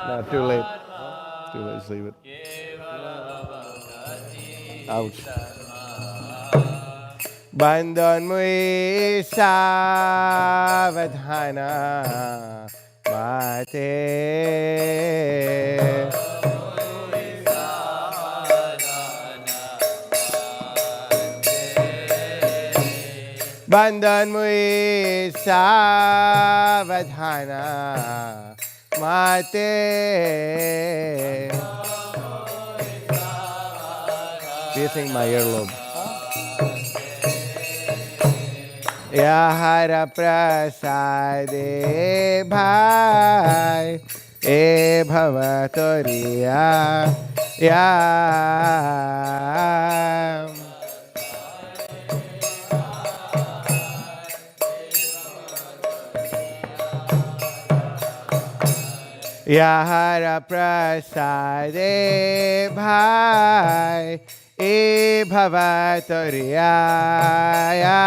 No, too late. Too late, just leave it. Ouch. Bandhan mui savadhana mate. Bandhan mui savadhana mate. Piercing my earlobe. Yahara prasade bhai e bhavatoriya ya. Yahara prasade bhai e bhavatoriya ya.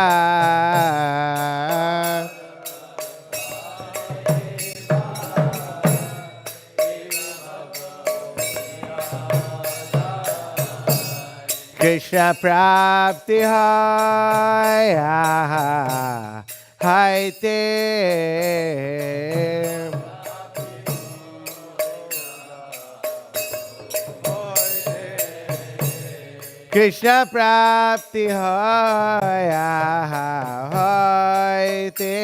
Krishna prapti hai hai te. Krishna prapti hai te.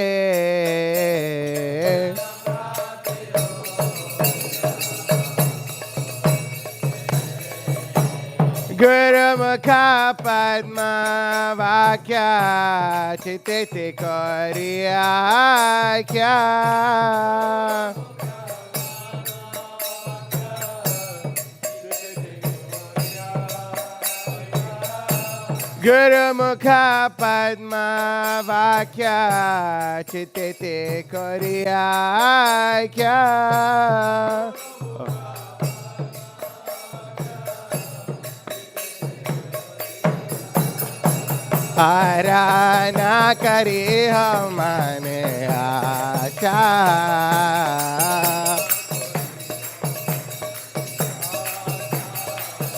Guru Mukha Padma Vakya Chitete Koriya Kya. Guru Mukha Padma Vakya Chitete Koriya Kya. Arana kari hamane acha.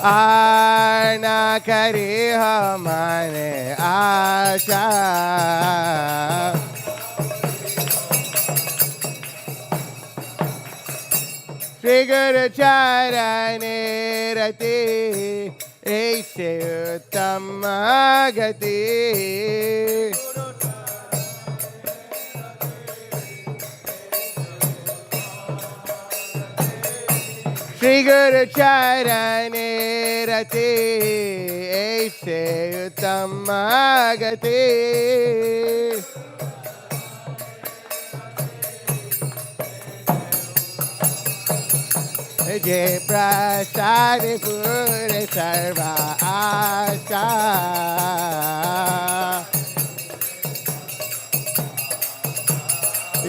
Arana kari hamane acha. Shri Guru Charane Rati Aise Uttama Gati. Shri Guru Charane Rati Aise Uttama Gati. Jai prasad pure sarva asha.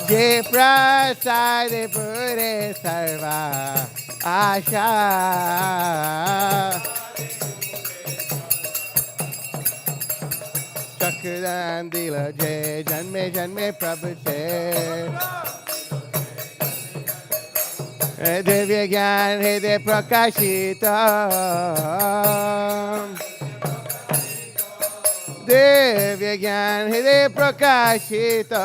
Jai prasad pure sarva asha. Chakran dila jai janme janme prabhu se. Divya Gyan Hriday Prakashita. Divya Gyan Hriday Prakashita.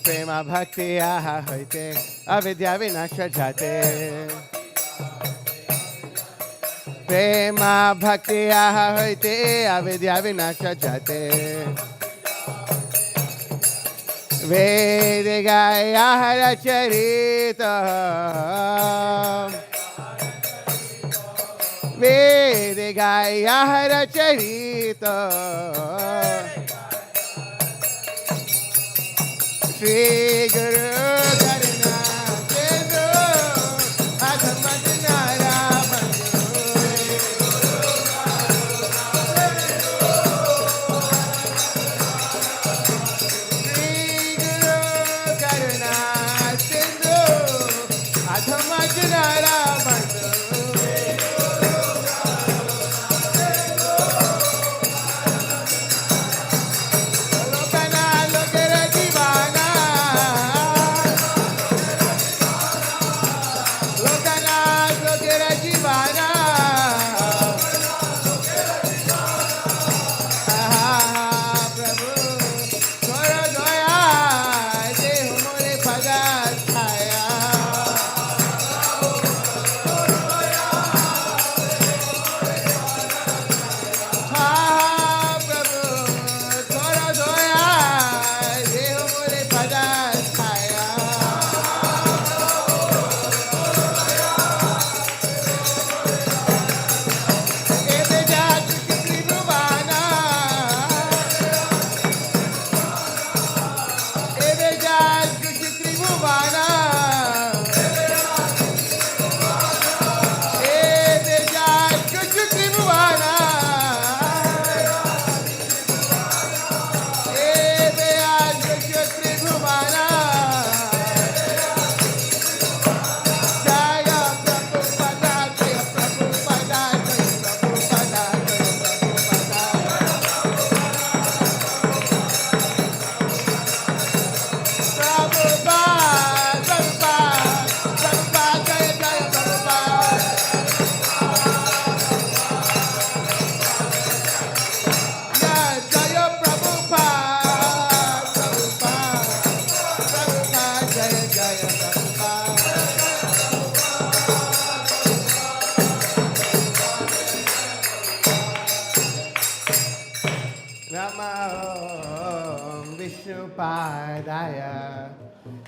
Prema Bhakti Aha Hoite Avidya Vinasha Jate. Prema Bhakti Aha Hoite Avidya Vinasha Jate. Vede Gaya Hara Charita. Vede Gaya Hara Charita. Shri Guru Karuna Sindhu Adhamadnara Bandhu. Divana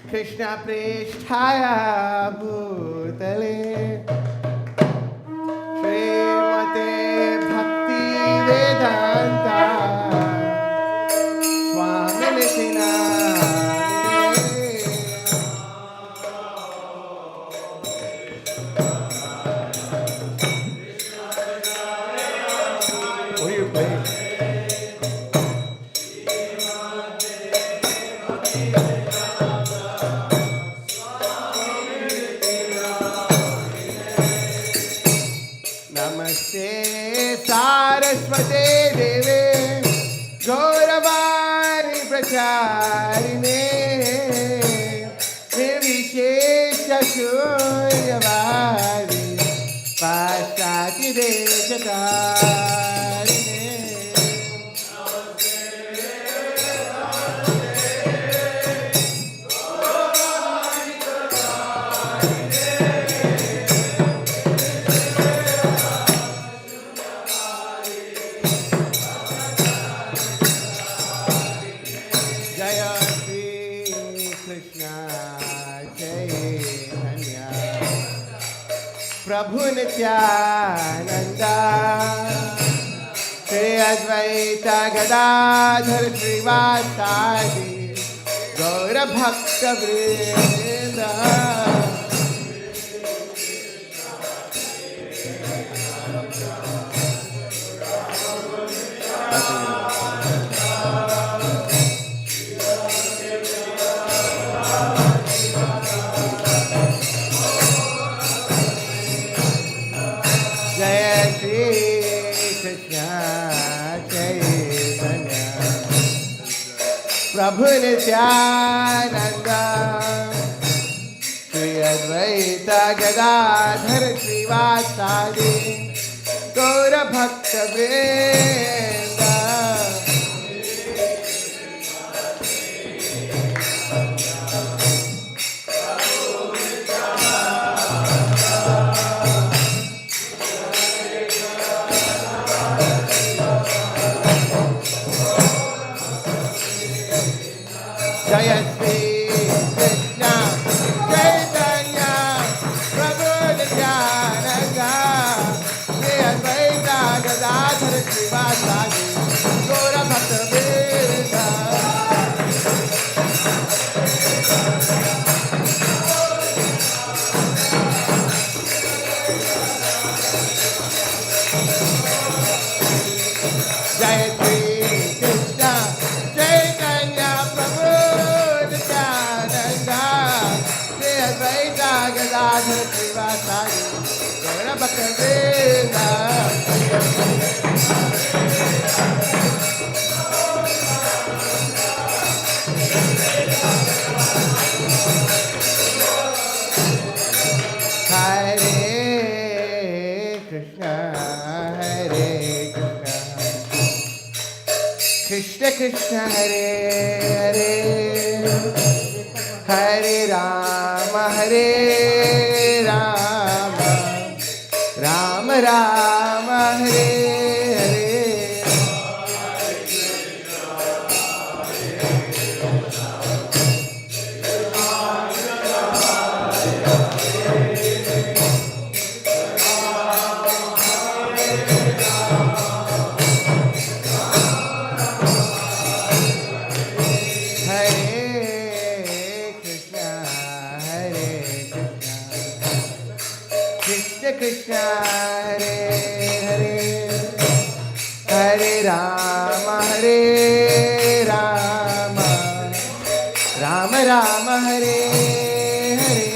Krishna Prishthaya Bhutale Srimate Bhakti Vedanta Swami Nitina What are you playing? Saraswate Deve Gauravani Pracharine Nirvishesha Shunyavadi Pashati Dejatarine Prabhu Nityananda Shri Advaita Gadadhar Srivasadi Gaura Bhakta Vrinda Prabhu Nityananda Shri Advaita Gadadhar Srivasadi Gaura Bhakta Vrinda Jaya Shri Krishna Chaitanya Prabhu Nityananda Shri Advaita Gadadhar Srivasadi Gaura Bhakta Vrinda Jaya Shri Krishna Chaitanya Prabhu Nityananda Shri Advaita Gadadhar Srivasadi Gaura Bhakta Vrinda Hare Krishna Hare Krishna Krishna Hare Hare Hare Rama Hare Rama Rama Rama Hare Hare Krishna, Hare Hare, Hare Rama, Hare Rama, Rama Rama, Hare Hare.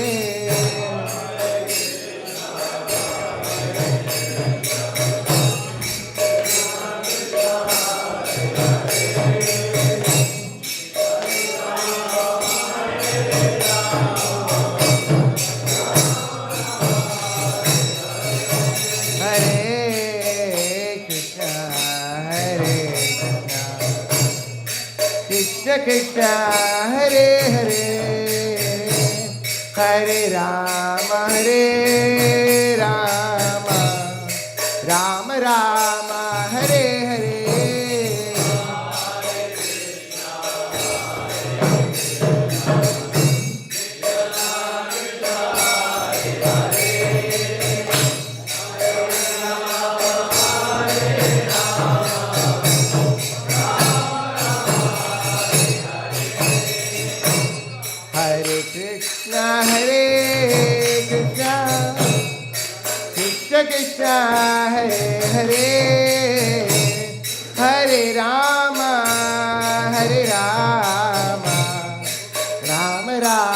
Krishna, Hare Hare, Hare Rama, Hare Rama, Rama Rama, Hare Hare. Krishna, Hare Hare, Hare Rama, Hare Rama, Rama Rama, Hare Hare.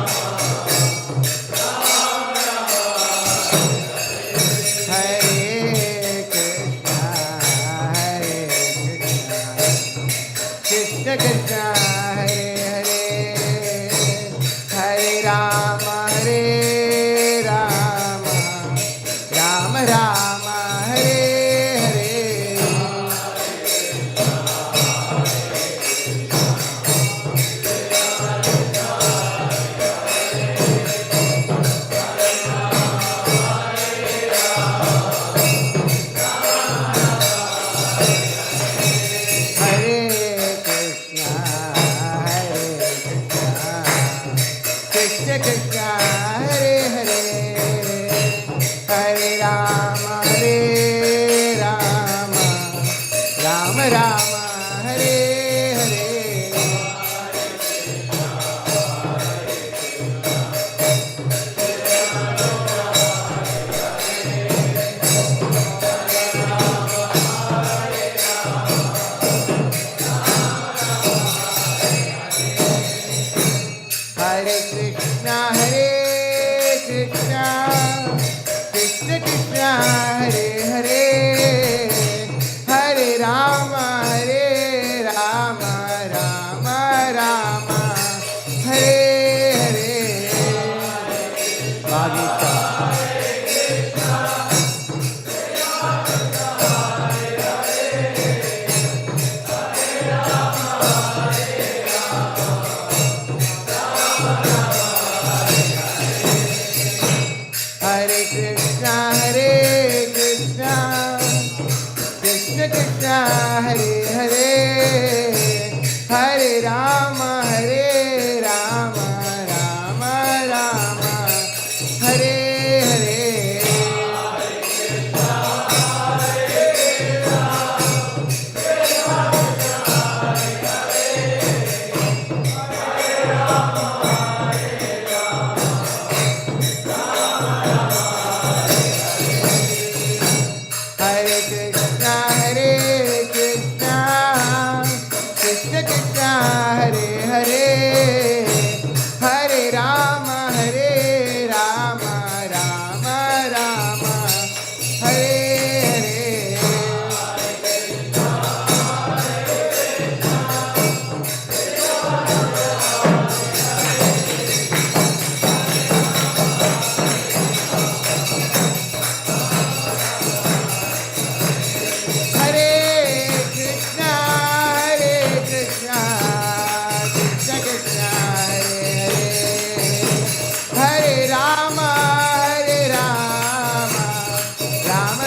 Krishna, Hare Hare, Hare Rama, Hare Rama, Rama Rama, Hare Hare.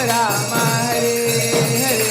Rama Hare Hare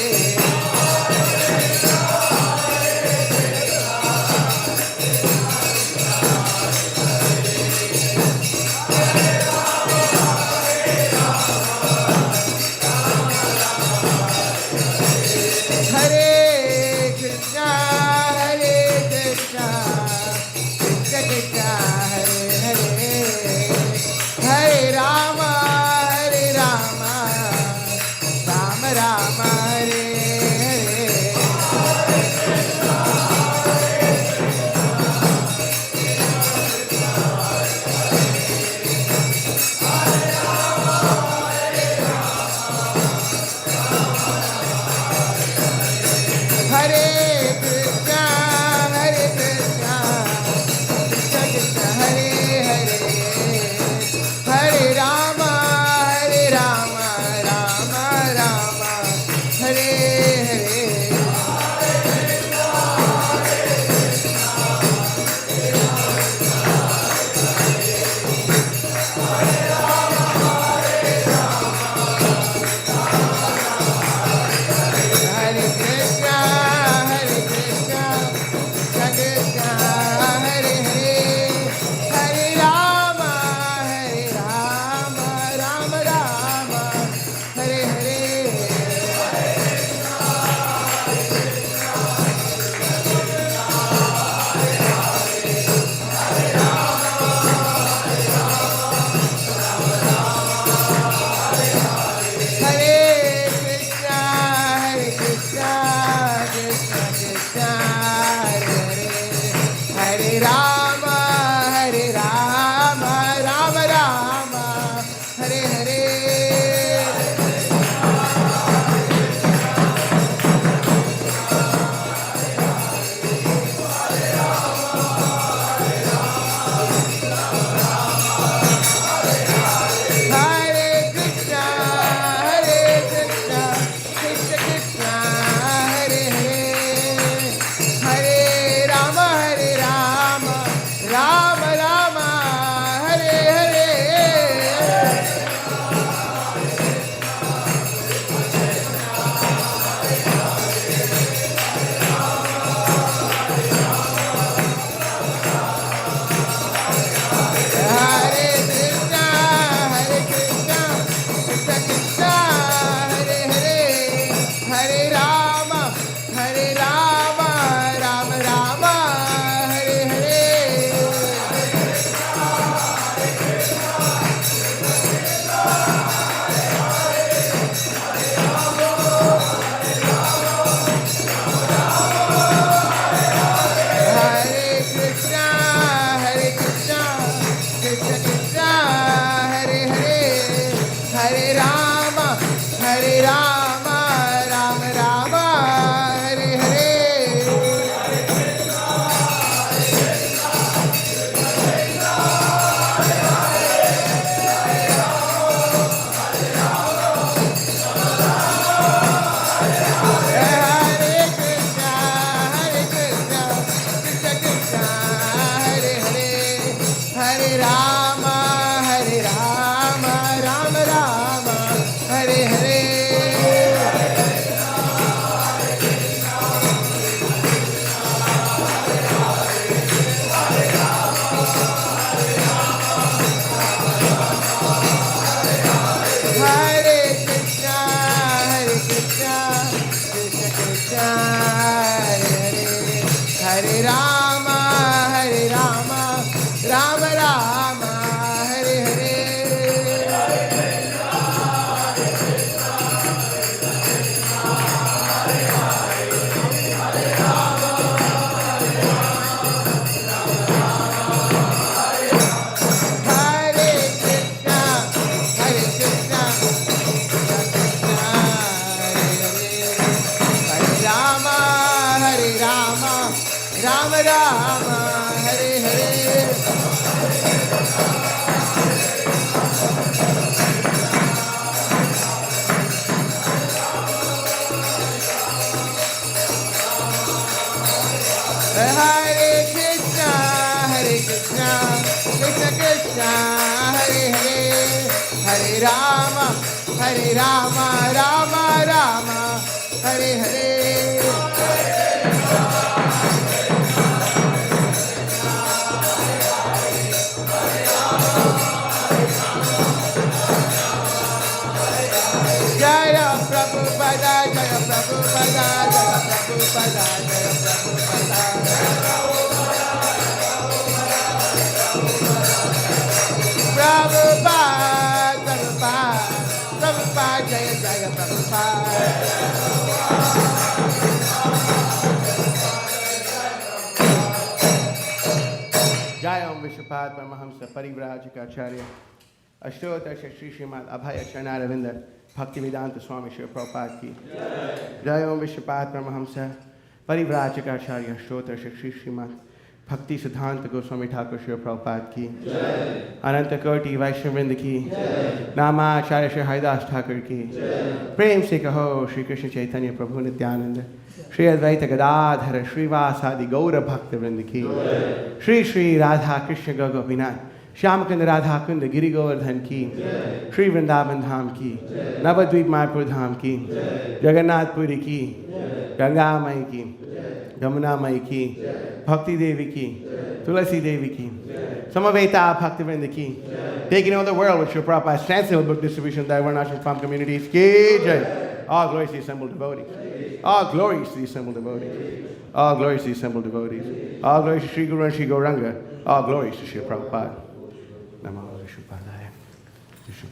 Hare Rama, Rama Rama, Hare Hare. Jaya Prabhupada, Jaya Prabhupada, Jaya Prabhupada, Jaya Prabhupada. Prabhupada, Prabhupada, Prabhupada, Jaya Jaya Prabhupada. Jaya Om Vishwapad Paramahamsa Parivrajikacharya Ashtotar Shri Srimad Abhaya Charnaravinda Bhaktivedanta Swami Shri Prabhupada ki. Jaya Om Vishwapad Paramahamsa Parivrajikacharya Ashtotar Shri Srimad Bhakti Siddhanta Goswami Thakur Shri Prabhupada ki. Ananta Koti Vaishnavrinda ki. Nama Acharya Shri Haridas Thakur ki. Prem se kaho Shri Krishna Chaitanya Prabhu Nityananda Shri Advaita Gadadhara Shri Vasadi Gaura Bhakta Vrinda ki. Shri Shri Radha Krishna Gopinath Shyamakanda Radha Kunda Giri Govardhan ki. Shri Vrindavan Dham ki. Navadvip Mayapur Dham ki. Jagannath Puri ki. Ganga Mai ki. Yamuna Mai ki. Bhakti Devi ki. Tulasi Devi ki. Samaveta Bhaktivinoda ki. Taking over the world with Srila Prabhupada's transcendental book distribution by Varnashram farm communities. Ki Jai. All glories to the assembled devotees. All glories to the assembled devotees. All glories to the assembled devotees. All glories to Sri Guru and Sri Gauranga. All glories to Srila Prabhupada. Namo Vishnu Padaya. Vishnu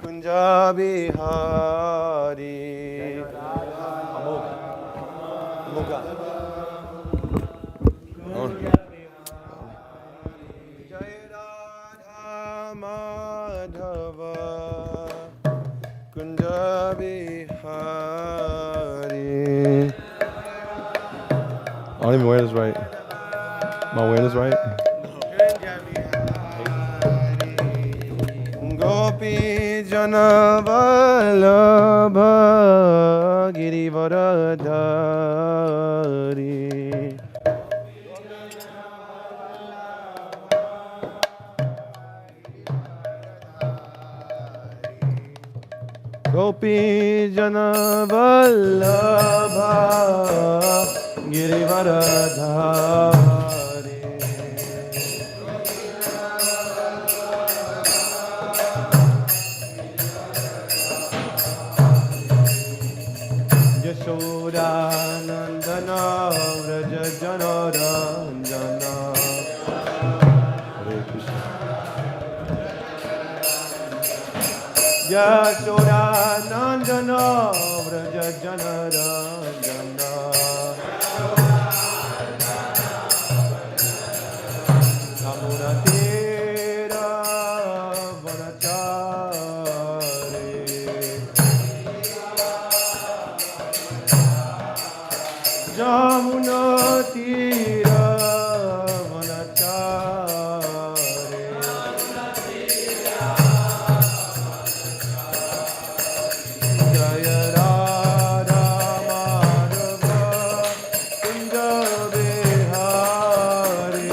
Kunja Bihari Amoga Jai Radha Madhava Kunja Bihari. I don't even wear this right. Am I wearing this right? Gopi Jana Vallabha Girivaradhari. Gopi Jana Vallabha Girivaradhari. Yashoda Nandana Vraja Jana Ranjana. Hare Krishna. Yashoda Nandana Vraja Jana Ranjana. Namuna Tera Vanachare. Jamuna Tira Vanachare. Jaya Radha Madhava Kunja Bihari.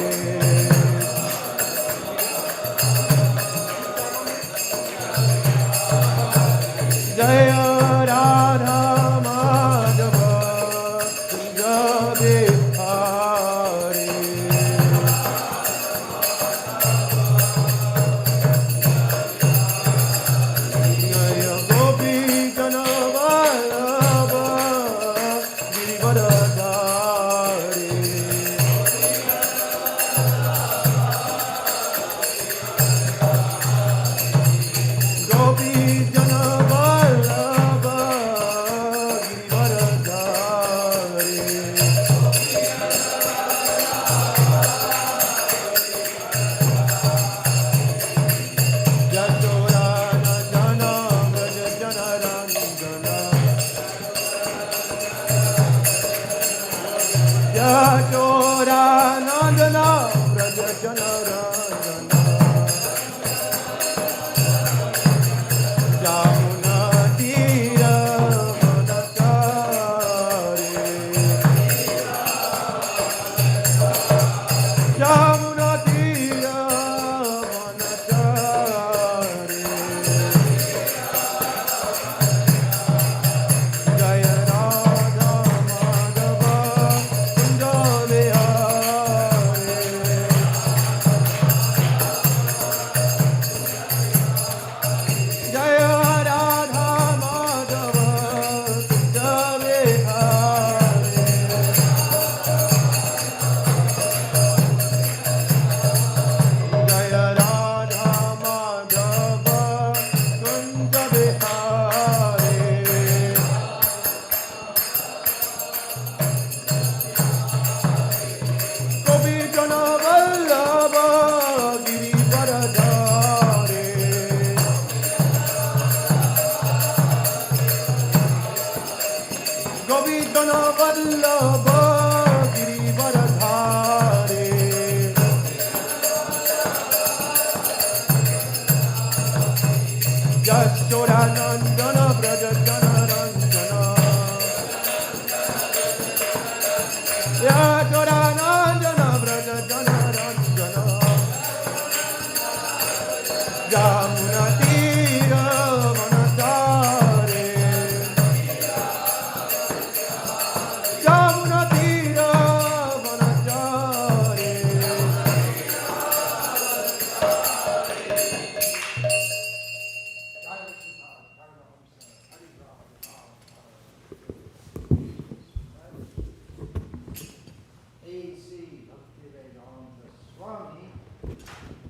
Swami,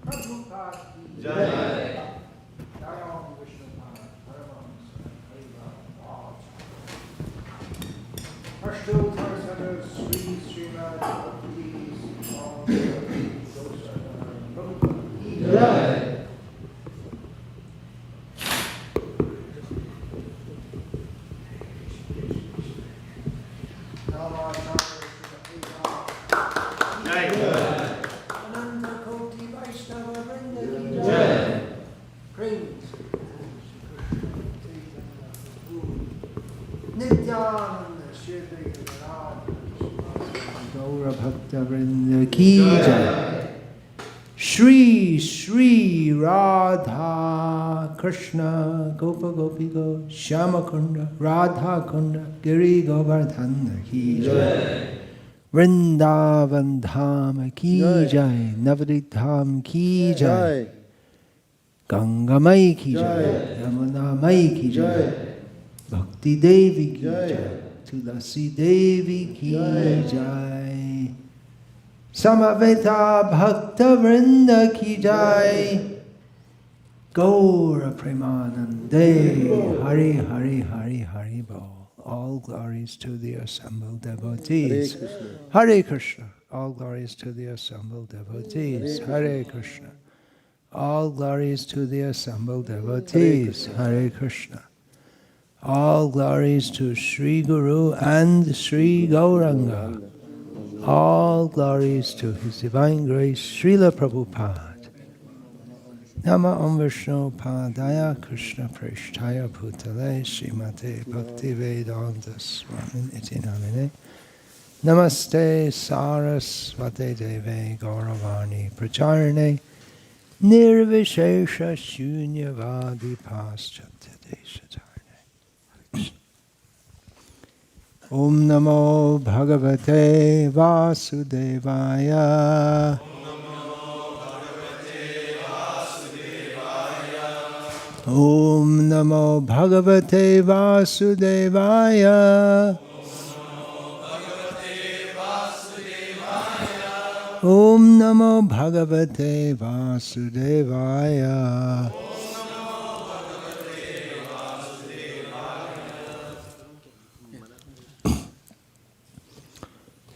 Prabhupada ki Jai. Jai Vishnu Ashtotar Sadar Sri Srimad Bhakti Prabhupada ki Jai. Vrinda ki jai. Shri Shri Radha Krishna Gopa Gopika Shama Kunda Radha Kunda Giri Govardhana ki jai. Vrindavan Dham ki jai. Navadvip Dham ki jai. Ganga Mai ki jai. Yamuna Mai ki jai. Bhakti Devi ki jai. Tulasi Devi ki jai. Samaveta Bhakta Vrinda ki jai. Gaura Premanande. Hari Hari Hari Hari Bol. All glories to the assembled devotees. Hare Krishna. All glories to the assembled devotees. Hare Krishna. All glories to the assembled devotees. Hare Krishna. All glories to Sri Guru and Sri Gauranga. All glories to His Divine Grace, Srila Prabhupada. Nama Om Vishnu Padaya Krishna Preshtaya Bhutale Srimate Bhakti Vedanta Swami Iti Namine Namaste Sarasvate Deve Gauravani Pracharne Nirvishesha Shunyavadi Paschatya Deshatarne. Om Namo Bhagavate Vasudevaya. Om Namo Bhagavate Vasudevaya. Om Namo Bhagavate Vasudevaya.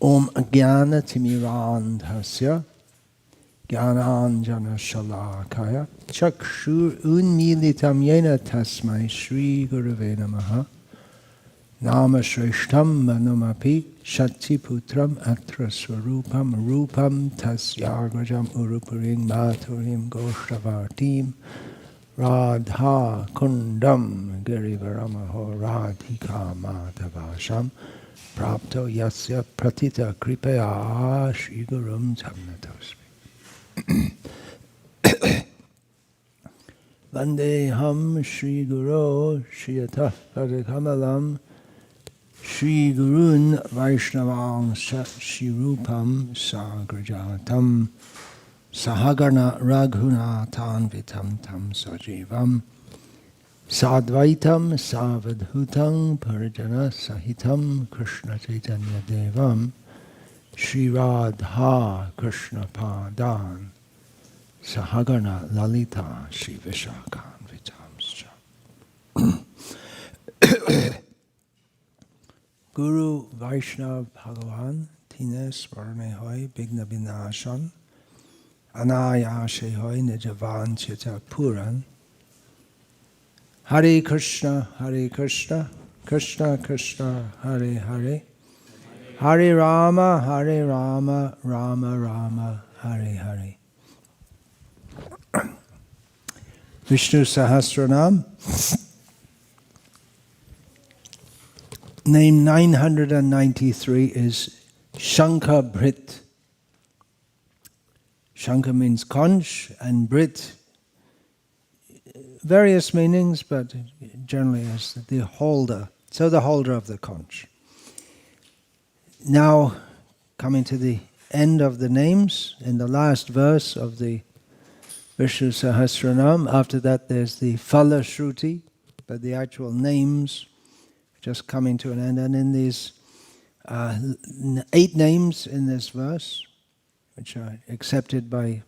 Om Jnana Timirandhasya Jnananjana Shalakaya Chakshur Unmilitam Yena Tasmai Shri Gurave Namaha Nama Shrishtam Manumapi Shati Putram Atra Swarupam Rupam Tasyagrajam Urupurim Maturim Goshtavartim Radha Kundam Girivaramaho Radhika Madhavasham Prapto Yasya Pratita Kripaya Shri Gurum Tamnatosmi Vandeham Shri Guru Shriyatah Padakamalam Shri Gurun Vaishnavang Shri Rupam Sagrajatam Sahagana Raghunathan Vitam Tam Sajivam Sadvaitam Savadhutam Parijana Sahitam Krishna Chaitanya Devam Shri Radha Krishna Padan Sahagana Lalita Shri Vishakan Vitamscha Guru Vaishnav Bhagavan Tines Varne Hoy Bigna Binashan Anayashe Hoy Nijavan Chita Puran Hare Krishna, Krishna Krishna, Hare Hare Hare Rama, Rama Rama, Hare Hare. Vishnu Sahasranama, name 993 is Shankha Brit. Shankha means conch and Brit, various meanings, but generally as the holder, so the holder of the conch. Now, coming to the end of the names, in the last verse of the Vishnu Sahasranama, after that there's the Phala Shruti, but the actual names just coming to an end. And in these 8 names in this verse, which are accepted by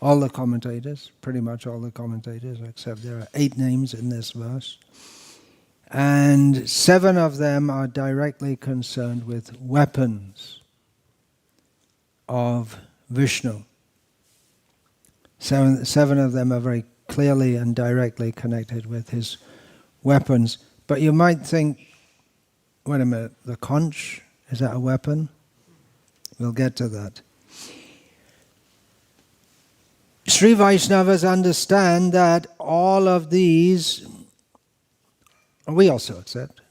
all the commentators, pretty much all the commentators, except there are 8 names in this verse. And 7 of them are directly concerned with weapons of Vishnu. 7 of them are very clearly and directly connected with his weapons. But you might think, wait a minute, the conch, is that a weapon? We'll get to that. Sri Vaishnavas understand that all of these, we also accept,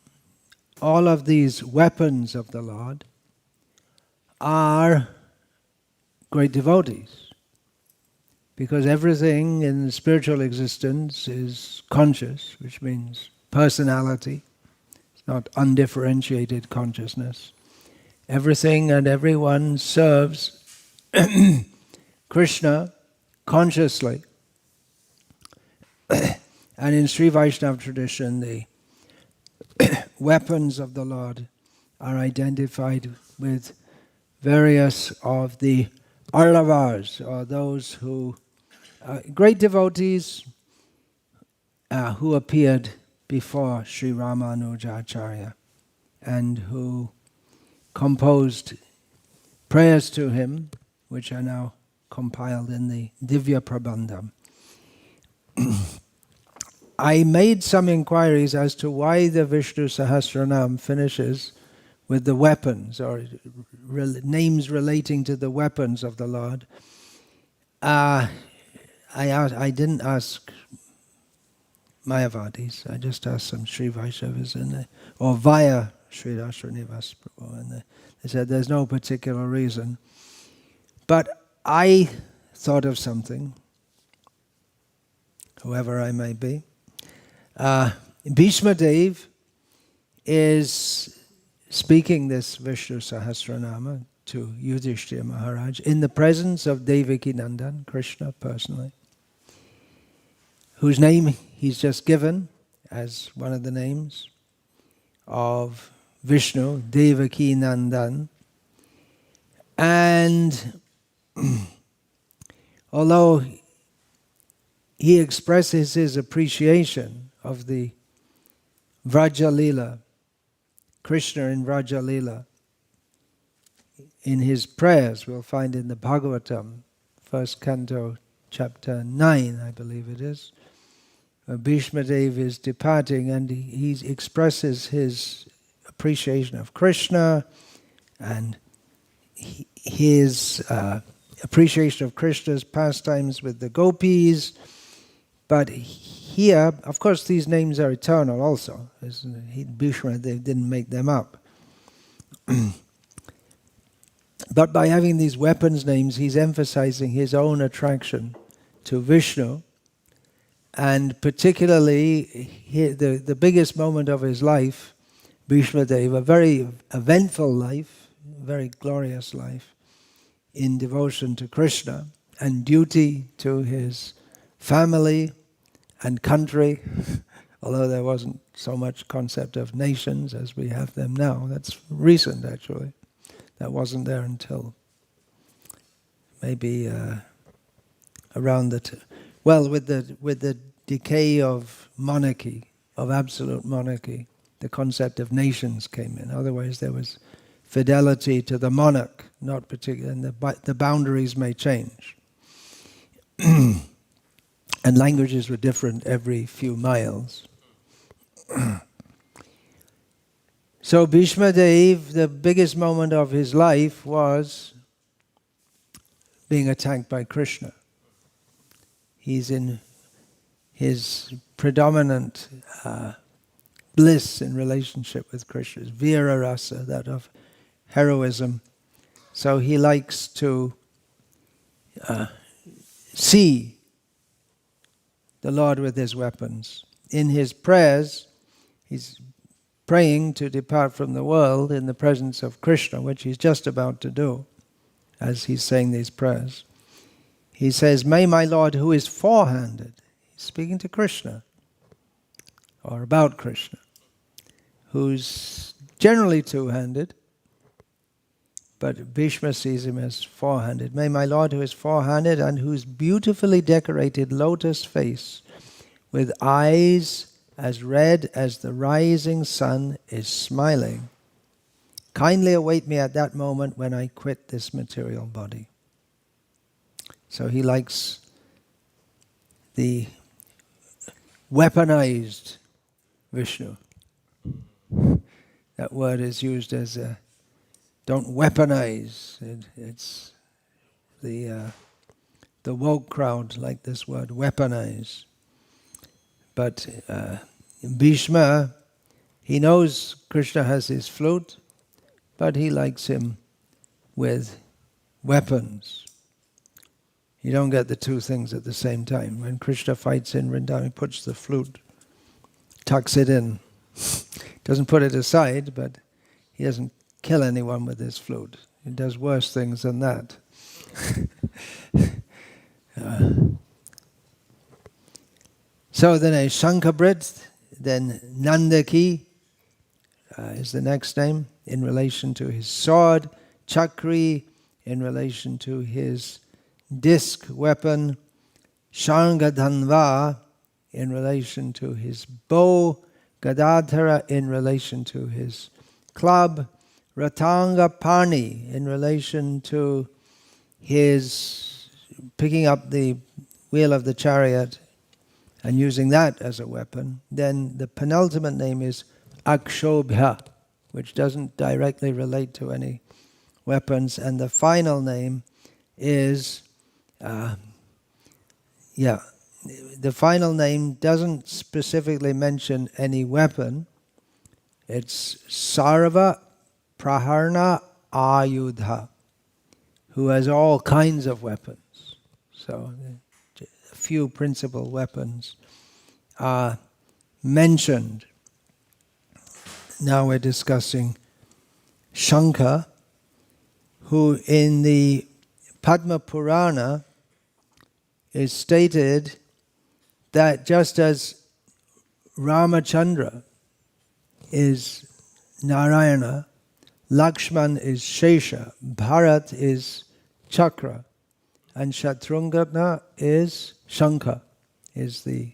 all of these weapons of the Lord are great devotees. Because everything in the spiritual existence is conscious, which means personality. It's not undifferentiated consciousness. Everything and everyone serves Krishna consciously. And in Sri Vaishnava tradition, the weapons of the Lord are identified with various of the Arlavas, or those who great devotees who appeared before Sri Ramanujacharya and who composed prayers to him, which are now compiled in the Divya Prabandham. I made some inquiries as to why the Vishnu Sahasranam finishes with the weapons, or names relating to the weapons of the Lord. I didn't ask Mayavadis, I just asked some Sri Vaishnavas, or via Sri Srinivas Prabhu, and they said there's no particular reason. But I thought of something, whoever I may be. Bhishma Dev is speaking this Vishnu Sahasranama to Yudhishthira Maharaj in the presence of Devaki Nandan, Krishna personally, whose name he's just given as one of the names of Vishnu, Devaki Nandan. And although he expresses his appreciation of the Vraja Leela, Krishna in Vraja Leela, in his prayers, we'll find in the Bhagavatam, first canto, chapter 9, I believe it is, Bhishma Dev is departing, and he expresses his appreciation of Krishna and his appreciation of Krishna's pastimes with the gopis. But here, of course, these names are eternal also. Bhishma Dev didn't make them up. But by having these weapons names, he's emphasizing his own attraction to Vishnu. And particularly, the biggest moment of his life, Bhishma Dev, a very eventful life, very glorious life, in devotion to Krishna and duty to his family and country, although there wasn't so much concept of nations as we have them now. That's recent, actually. That wasn't there until maybe around the with the decay of monarchy, of absolute monarchy, the concept of nations came in. Otherwise, there was fidelity to the monarch, not particular, and the boundaries may change. And languages were different every few miles. So Bhishma Dev, the biggest moment of his life was being attacked by Krishna. He's in his predominant bliss in relationship with Krishna, Vira Rasa, that of heroism. So he likes to see the Lord with his weapons. In his prayers, he's praying to depart from the world in the presence of Krishna, which he's just about to do as he's saying these prayers. He says, "May my Lord who is four-handed," he's speaking to Krishna, or about Krishna, who's generally two-handed, but Bhishma sees him as four-handed. "May my Lord who is four-handed and whose beautifully decorated lotus face with eyes as red as the rising sun is smiling, kindly await me at that moment when I quit this material body." So he likes the weaponized Vishnu. That word is used as a, don't weaponize. It's the woke crowd like this word, weaponize. But Bhishma, he knows Krishna has his flute, but he likes him with weapons. You don't get the two things at the same time. When Krishna fights in Vrindavan, he puts the flute, tucks it in. Doesn't put it aside, but he doesn't kill anyone with his flute. He does worse things than that. So then a Shankhabrit, then Nandaki is the next name in relation to his sword, Chakri in relation to his disc weapon, Shangadhanva in relation to his bow, Gadadhara in relation to his club, Ratanga Pani in relation to his picking up the wheel of the chariot and using that as a weapon. Then the penultimate name is Akshobhya, which doesn't directly relate to any weapons. And the final name is, the final name doesn't specifically mention any weapon. It's Sarva Praharna Ayudha, who has all kinds of weapons. So a few principal weapons are mentioned. Now we're discussing Shankha, who in the Padma Purana is stated that just as Ramachandra is Narayana, Lakshman is Shesha, Bharat is Chakra, and Shatrunghna is Shankha, is the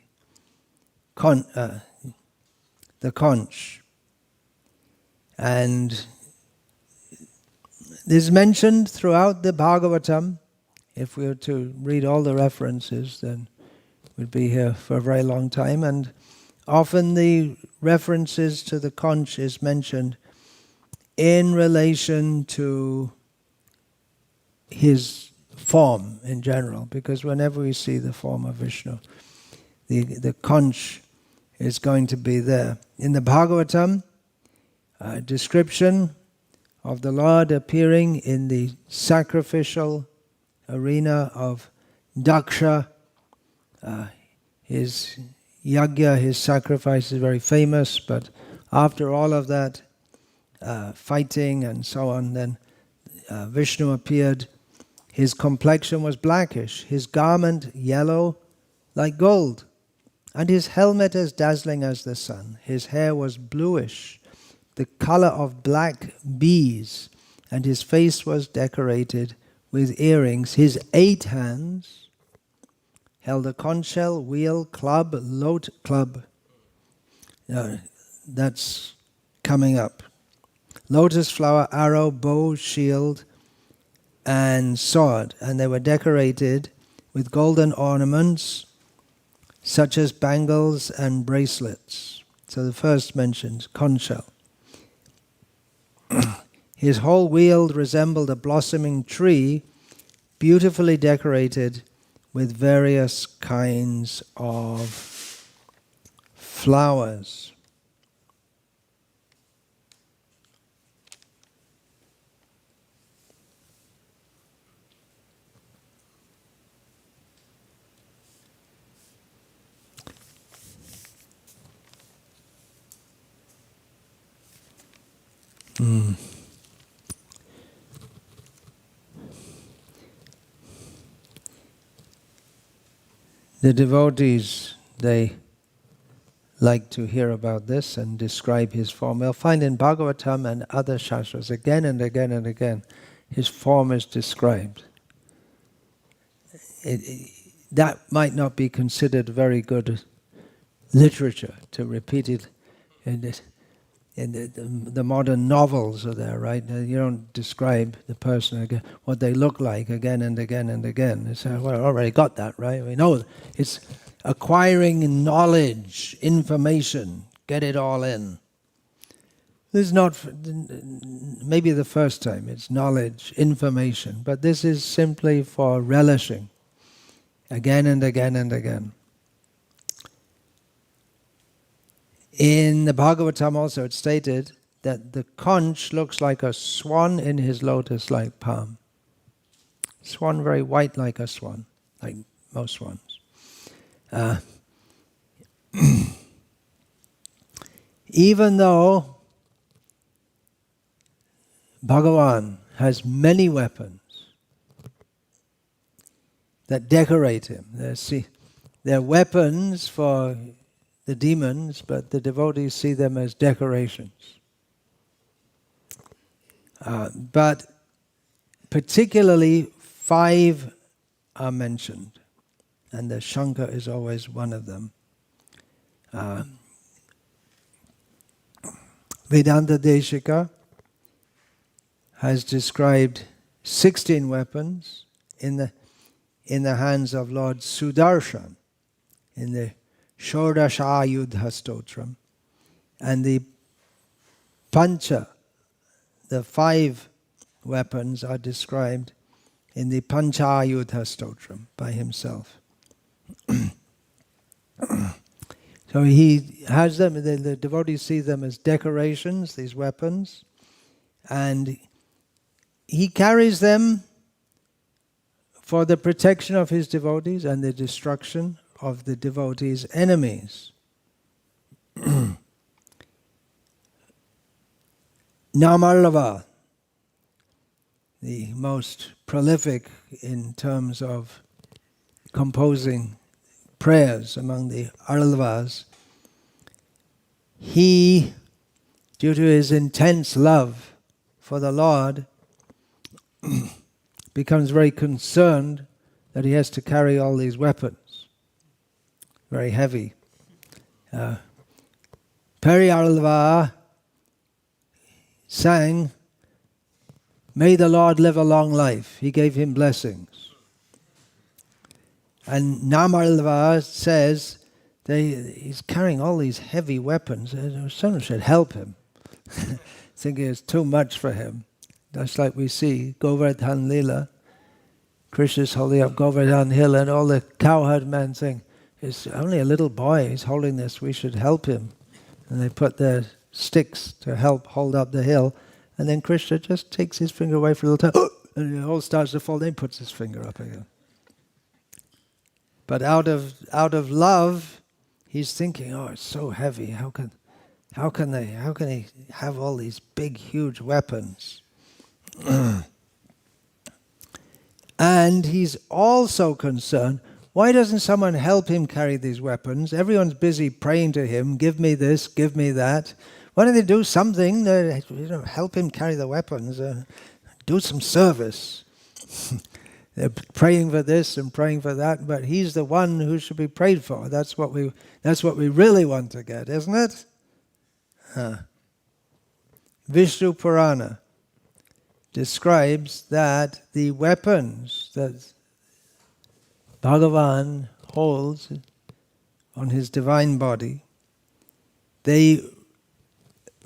conch. And this is mentioned throughout the Bhagavatam. If we were to read all the references, then would be here for a very long time, and often the references to the conch is mentioned in relation to his form in general, because whenever we see the form of Vishnu, the conch is going to be there. In the Bhagavatam, a description of the Lord appearing in the sacrificial arena of Daksha. His yajna, his sacrifice is very famous, but after all of that fighting and so on, then Vishnu appeared. His complexion was blackish, his garment yellow like gold, and his helmet as dazzling as the sun. His hair was bluish, the color of black bees, and his face was decorated with earrings. His 8 hands held a conch shell, wheel, club, lote club. That's coming up. Lotus flower, arrow, bow, shield, and sword. And they were decorated with golden ornaments, such as bangles and bracelets. So the first mentions conch shell. His whole wheel resembled a blossoming tree, beautifully decorated with various kinds of flowers. The devotees, they like to hear about this and describe his form. They'll find in Bhagavatam and other shastras again and again and again his form is described. That might not be considered very good literature to repeat it in the modern novels are there, right? You don't describe the person again, what they look like again and again and again. It's, well, I already got that, right? We know it's acquiring knowledge, information, get it all in. This is not, maybe the first time, it's knowledge, information, but this is simply for relishing again and again and again. In the Bhagavatam also it's stated that the conch looks like a swan in his lotus-like palm. Swan very white like a swan, like most swans. Even though Bhagavan has many weapons that decorate him, they're weapons for the demons, but the devotees see them as decorations. But particularly 5 are mentioned, and the Shankha is always one of them. Vedanta Deshika has described 16 weapons in the hands of Lord Sudarshan, in the Shodashayudha Stotram, and the Pancha, the 5 weapons are described in the Panchayudha Stotram by himself. So he has them, the devotees see them as decorations, these weapons, and he carries them for the protection of his devotees and the destruction of the devotees' enemies. Namallava, the most prolific in terms of composing prayers among the Arlavas, he, due to his intense love for the Lord, becomes very concerned that he has to carry all these weapons. Very heavy. Periyaralva sang, "May the Lord live a long life." He gave him blessings. And Namalva says he's carrying all these heavy weapons. Someone should help him. Thinking it's too much for him. Just like we see Govardhan Lila. Krishna's holding up Govardhan Hill, and all the cowherd men think, it's only a little boy, he's holding this, we should help him. And they put their sticks to help hold up the hill, and then Krishna just takes his finger away for a little time, and it all starts to fall, then he puts his finger up again. But out of love, he's thinking, oh, it's so heavy, how can he have all these big, huge weapons? And he's also concerned, why doesn't someone help him carry these weapons? Everyone's busy praying to him, give me this, give me that. Why don't they do something to help him carry the weapons? Do some service. They're praying for this and praying for that, but he's the one who should be prayed for. That's what we really want to get, isn't it? Vishnu Purana describes that the weapons that Bhagavan holds on his divine body, they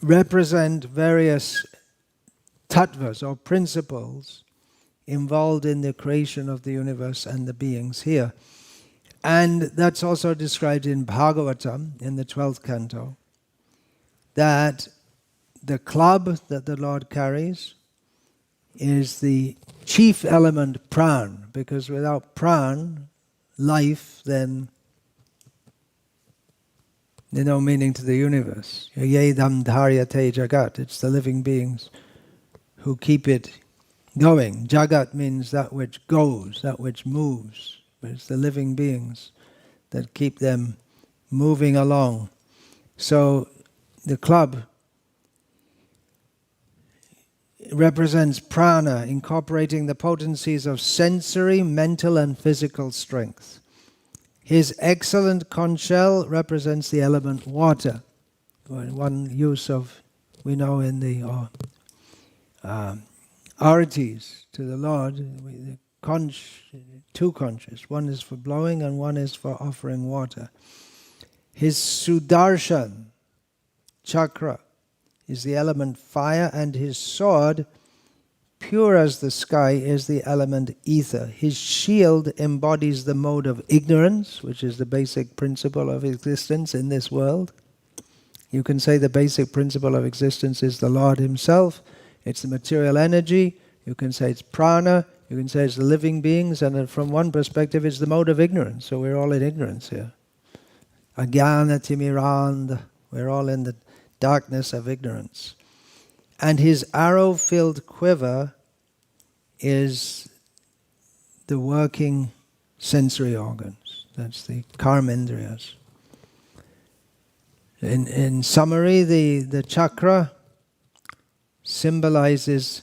represent various tattvas or principles involved in the creation of the universe and the beings here. And that's also described in Bhagavatam, in the 12th canto, that the club that the Lord carries is the chief element pran, because without pran, life, then there's no meaning to the universe. Yedam dharyate jagat, it's the living beings who keep it going. Jagat means that which goes, that which moves, but it's the living beings that keep them moving along. So the club represents prana, incorporating the potencies of sensory, mental and physical strength. His excellent conch shell represents the element water. One use of, we know in the aritis to the Lord, the conch, two conches. One is for blowing and one is for offering water. His sudarshan chakra is the element fire, and his sword, pure as the sky, is the element ether. His shield embodies the mode of ignorance, which is the basic principle of existence in this world. You can say the basic principle of existence is the Lord himself, it's the material energy, you can say it's prana, you can say it's the living beings, and from one perspective it's the mode of ignorance, so we're all in ignorance here. Ajnana timirand, we're all in the darkness of ignorance. And his arrow-filled quiver is the working sensory organs. That's the karmendriyas. In summary, the chakra symbolizes,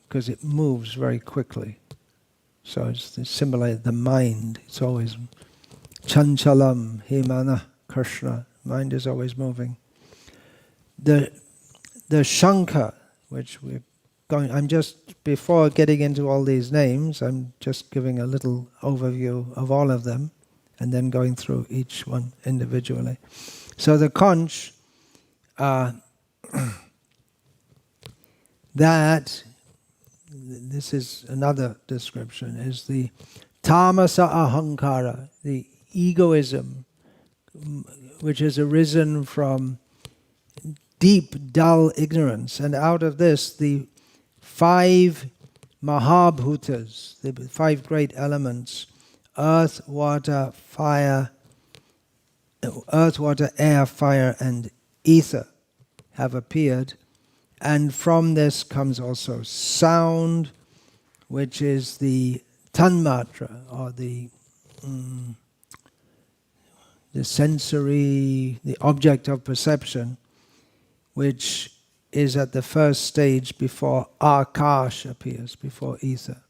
because it moves very quickly, so it symbolizes the mind. It's always chanchalam, himana, Krishna. Mind is always moving. The shankha, which we're going, I'm just, before getting into all these names, I'm just giving a little overview of all of them and then going through each one individually. So the conch, that, this is another description, is the tamasa ahankara, the egoism which has arisen from deep, dull ignorance. And out of this, the 5 mahabhutas, the 5 great elements, earth, water, air, fire, and ether, have appeared. And from this comes also sound, which is the tanmatra, or the sensory, the object of perception, which is at the first stage before akash appears, before ether.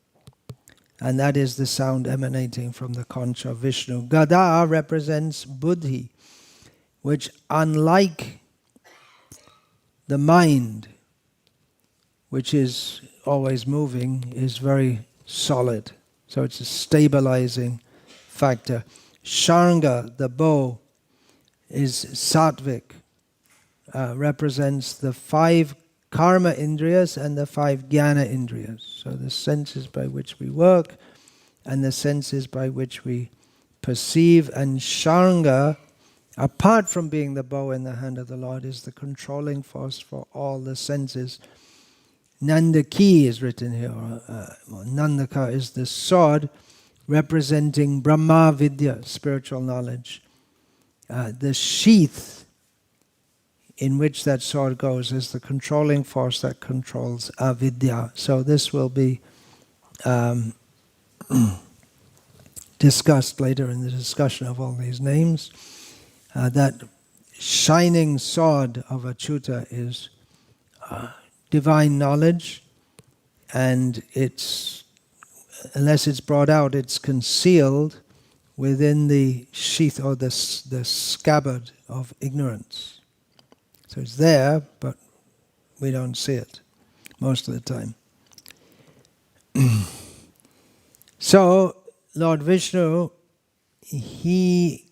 And that is the sound emanating from the conch of Vishnu. Gada represents buddhi, which, unlike the mind, which is always moving, is very solid. So it's a stabilizing factor. Sharanga, the bow, is sattvic, represents the 5 karma indriyas and the 5 jnana indriyas. So the senses by which we work and the senses by which we perceive. And Sharanga, apart from being the bow in the hand of the Lord, is the controlling force for all the senses. Nandaki is written here. Nandaka is the sword representing Brahma Vidya, spiritual knowledge. The sheath in which that sword goes is the controlling force that controls avidya. So this will be discussed later in the discussion of all these names. That shining sword of Achyuta is divine knowledge, and unless it's brought out, it's concealed within the sheath or the scabbard of ignorance. So it's there, but we don't see it most of the time. So Lord Vishnu, he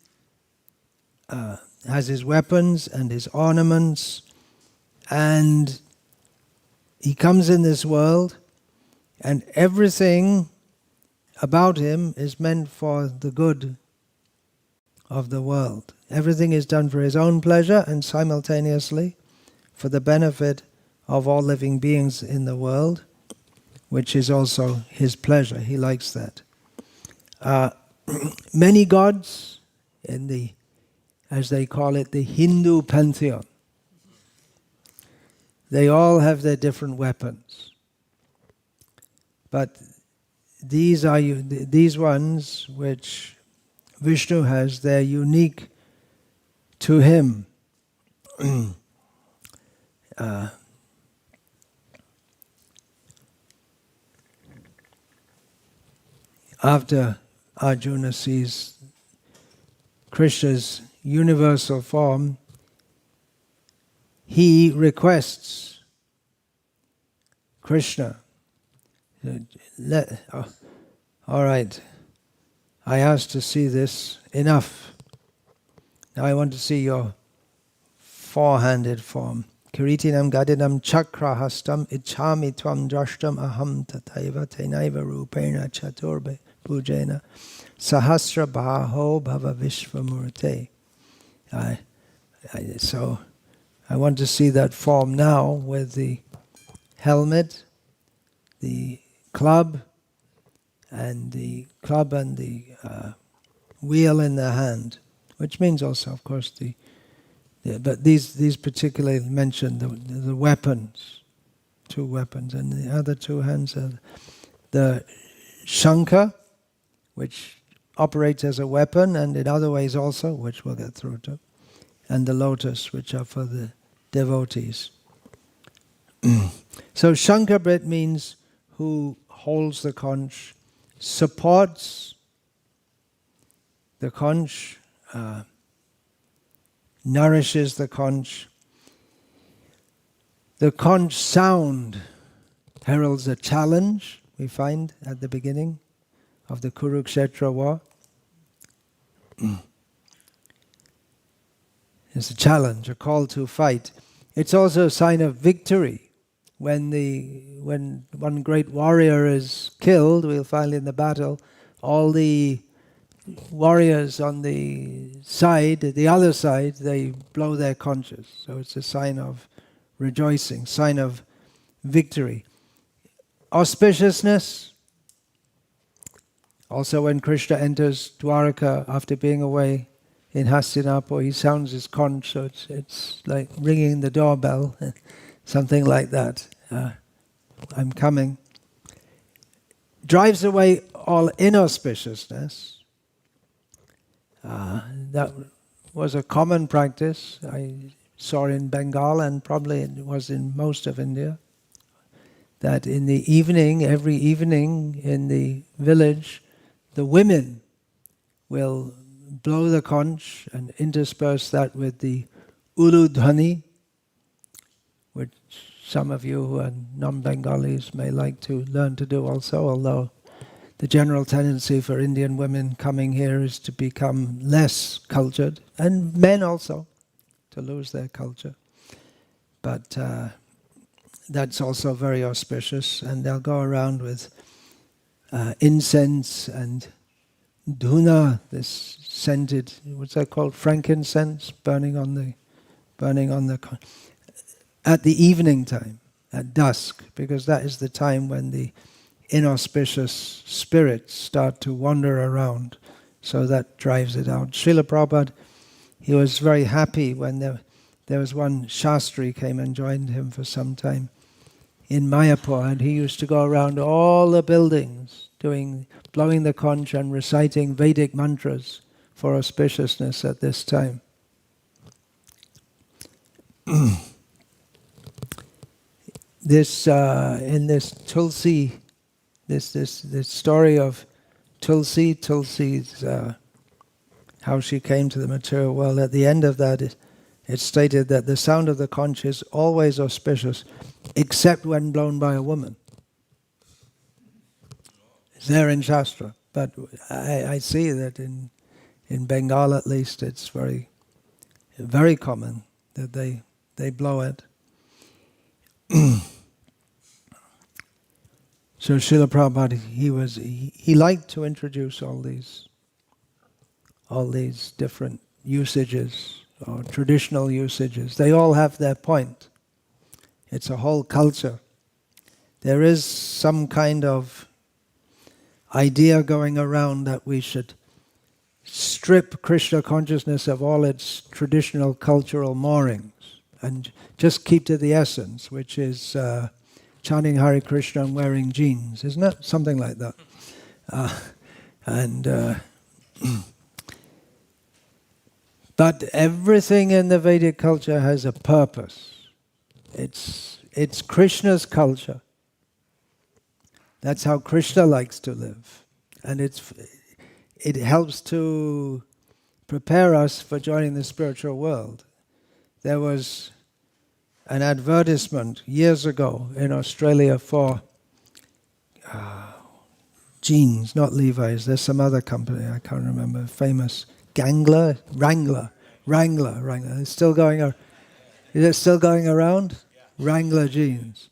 has his weapons and his ornaments, and he comes in this world, and everything about him is meant for the good of the world. Everything is done for his own pleasure and simultaneously for the benefit of all living beings in the world, which is also his pleasure. He likes that. Many gods in the, as they call it, the Hindu pantheon, they all have their different weapons. But these ones which Vishnu has, they're unique to him. After Arjuna sees Krishna's universal form, he requests Krishna, all right, I asked to see this, enough. Now I want to see your 4-handed form. Kiritinam gadinam chakrahastam ichhami tvam drashtam aham tataiva tenaiva rupena chaturbe pujena sahasra baho bhava vishvamurte. So I want to see that form now with the helmet, the club, and the wheel in the hand, which means also, of course, but these particularly mention the weapons, 2 weapons, and the other 2 hands are the shankha, which operates as a weapon, and in other ways also, which we'll get through to, and the lotus, which are for the devotees. So shankha means who holds the conch, supports the conch, nourishes the conch. The conch sound heralds a challenge, we find at the beginning of the Kurukshetra war. It's a challenge, a call to fight. It's also a sign of victory. When one great warrior is killed, we'll find in the battle, all the warriors on the other side, they blow their conches. So it's a sign of rejoicing, sign of victory. Auspiciousness. Also when Krishna enters Dwaraka after being away in Hastinapur, he sounds his conch, so it's like ringing the doorbell, something like that. I'm coming. Drives away all inauspiciousness. That was a common practice I saw in Bengal, and probably it was in most of India, that in the evening, every evening in the village, the women will blow the conch and intersperse that with the uludhani, which some of you who are non-Bengalis may like to learn to do also, although the general tendency for Indian women coming here is to become less cultured, and men also, to lose their culture. But that's also very auspicious, and they'll go around with incense and dhuna, this scented, what's that called, frankincense, burning on the at the evening time, at dusk, because that is the time when the inauspicious spirits start to wander around. So that drives it out. Srila Prabhupada, he was very happy when there was one Shastri came and joined him for some time in Mayapur, and he used to go around all the buildings blowing the conch and reciting Vedic mantras for auspiciousness at this time. This in this Tulsi, this story of Tulsi's how she came to the material world. At the end of that, it stated that the sound of the conch is always auspicious, except when blown by a woman. It's there in Shastra, but I see that in Bengal at least, it's very, very common that they blow it. So Srila Prabhupada, he liked to introduce all these different usages or traditional usages. They all have their point. It's a whole culture. There is some kind of idea going around that we should strip Krishna consciousness of all its traditional cultural moorings and just keep to the essence, which is chanting Hare Krishna and wearing jeans. Isn't it? Something like that. But everything in the Vedic culture has a purpose. It's Krishna's culture. That's how Krishna likes to live. And it helps to prepare us for joining the spiritual world. There was an advertisement years ago in Australia for jeans, not Levi's. There's some other company, I can't remember, famous. Wrangler. It's still going. Is it still going around? Yeah. Wrangler jeans.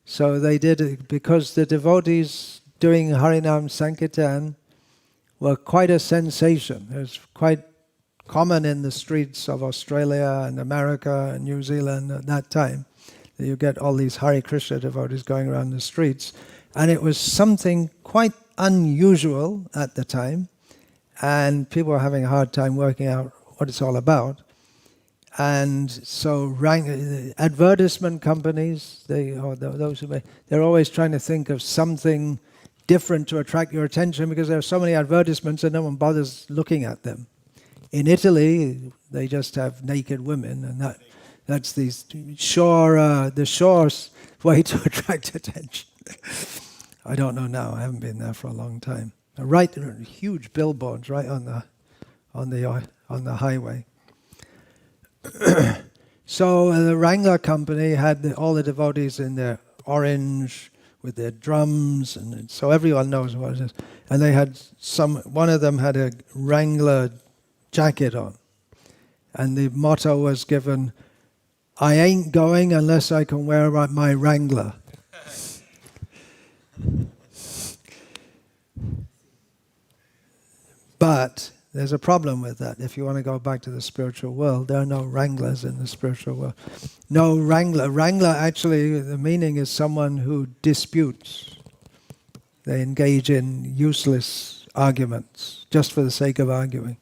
So they did it because the devotees doing Harinam Sankirtan were quite a sensation. It was quite common in the streets of Australia and America and New Zealand at that time. That you get all these Hare Krishna devotees going around the streets. And it was something quite unusual at the time. And people were having a hard time working out what it's all about. And so advertisement companies, they're always trying to think of something different to attract your attention because there are so many advertisements and no one bothers looking at them. In Italy, they just have naked women, and that's the shore's way to attract attention. I don't know now. I haven't been there for a long time. Right, huge billboards right on the highway. So the Wrangler company had all the devotees in their orange with their drums, and so everyone knows what it is. And they had one of them had a Wrangler jacket on, and the motto was given, "I ain't going unless I can wear my Wrangler." But there's a problem with that. If you want to go back to the spiritual world, there are no wranglers in the spiritual world. No wrangler. Wrangler, actually, the meaning is someone who disputes. They engage in useless arguments just for the sake of arguing.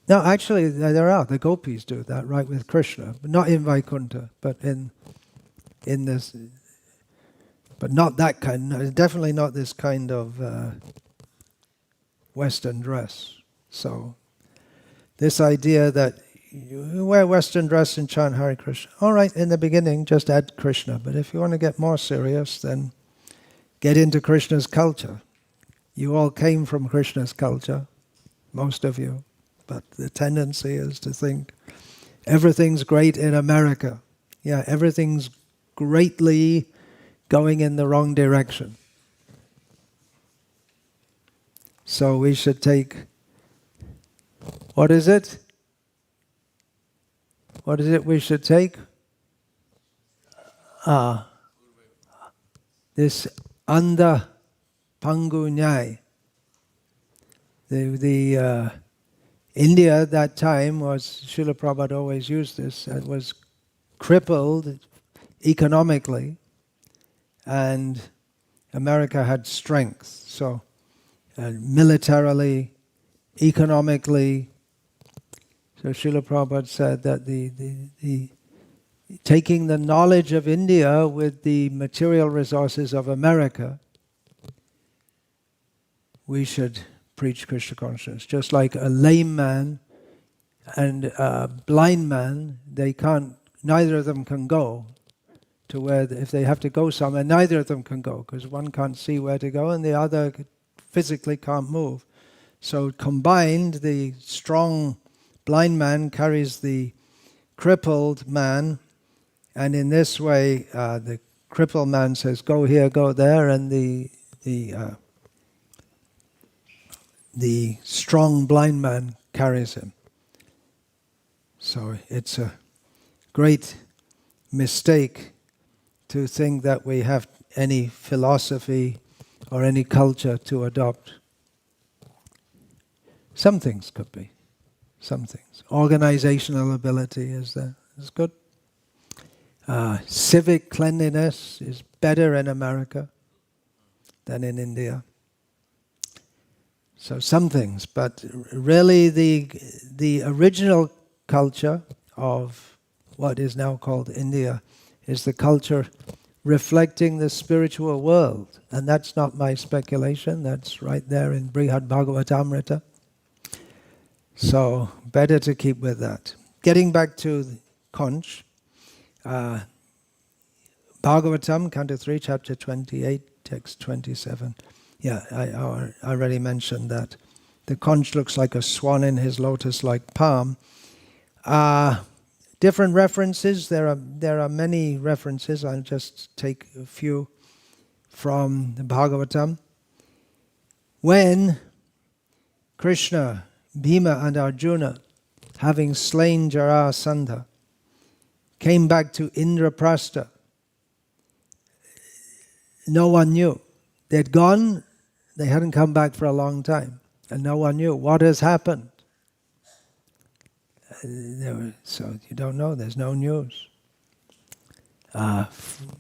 No, actually, there are. The gopis do that, right, with Krishna. But not in Vaikuntha, but in this. But not that kind. Definitely not this kind of Western dress. So, this idea that you wear Western dress and chant Hare Krishna. All right, in the beginning, just add Krishna. But if you want to get more serious, then get into Krishna's culture. You all came from Krishna's culture, most of you. But the tendency is to think everything's great in America. Yeah, everything's greatly going in the wrong direction. So we should take, what is it? What is it we should take? This Anda Pangunyai. The India at that time was, Srila Prabhupada always used this, it was crippled economically, and America had strength. So militarily, economically, so Srila Prabhupada said that the taking the knowledge of India with the material resources of America, we should preach Krishna consciousness. Just like a lame man and a blind man, they can't, neither of them can go to where, if they have to go somewhere, neither of them can go, because one can't see where to go and the other physically can't move. So combined, the strong blind man carries the crippled man, and in this way, the crippled man says, go here, go there, and the strong blind man carries him. So it's a great mistake to think that we have any philosophy or any culture to adopt. Some things could be. Some things. Organizational ability is good. Civic cleanliness is better in America than in India. So some things, but really the original culture of what is now called India is the culture reflecting the spiritual world. And that's not my speculation, that's right there in Brihad Bhagavatamrita. So better to keep with that. Getting back to the conch, Bhagavatam, Canto 3, Chapter 28, Text 27. Yeah, I already mentioned that. The conch looks like a swan in his lotus-like palm. Different references, there are many references. I'll just take a few from the Bhagavatam. When Krishna, Bhima and Arjuna, having slain Jarasandha, came back to Indraprastha, no one knew. They'd gone, they hadn't come back for a long time, and no one knew what has happened. So you don't know, there's no news.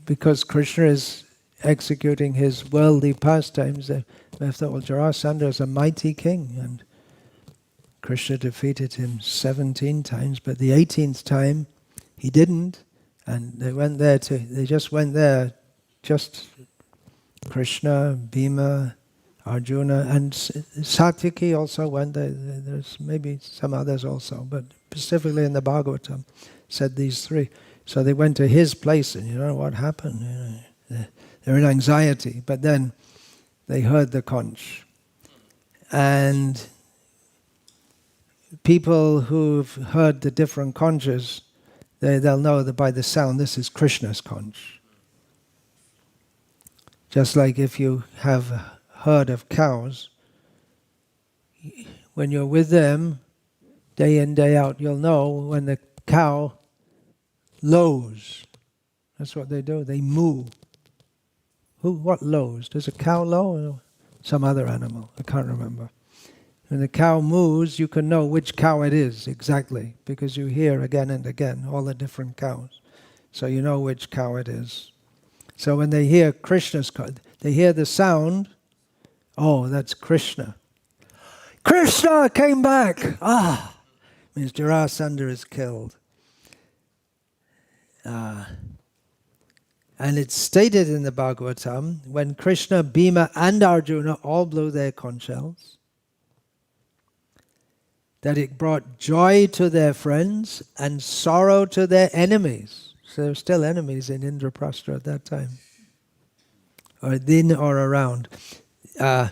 Because Krishna is executing his worldly pastimes, they thought, well, Jarasandha is a mighty king, and Krishna defeated him 17 times, but the 18th time he didn't, and they just went there, just Krishna, Bhima, Arjuna, and Satyaki also went there. There's maybe some others also, but specifically in the Bhagavatam said these three. So they went to his place, and you know what happened? They're in anxiety, but then they heard the conch. And people who've heard the different conches, they'll know that by the sound, this is Krishna's conch. Just like if you have a herd of cows, when you're with them, day in, day out, you'll know when the cow lows. That's what they do, they moo. What lows? Does a cow low or some other animal? I can't remember. When the cow moos, you can know which cow it is exactly, because you hear again and again all the different cows. So you know which cow it is. So when they hear Krishna's, they hear the sound, oh, that's Krishna. Krishna came back! Means Jarasandha is killed. And it's stated in the Bhagavatam, when Krishna, Bhima and Arjuna all blew their conch shells, that it brought joy to their friends and sorrow to their enemies. So there were still enemies in Indraprastha at that time, or in or around. And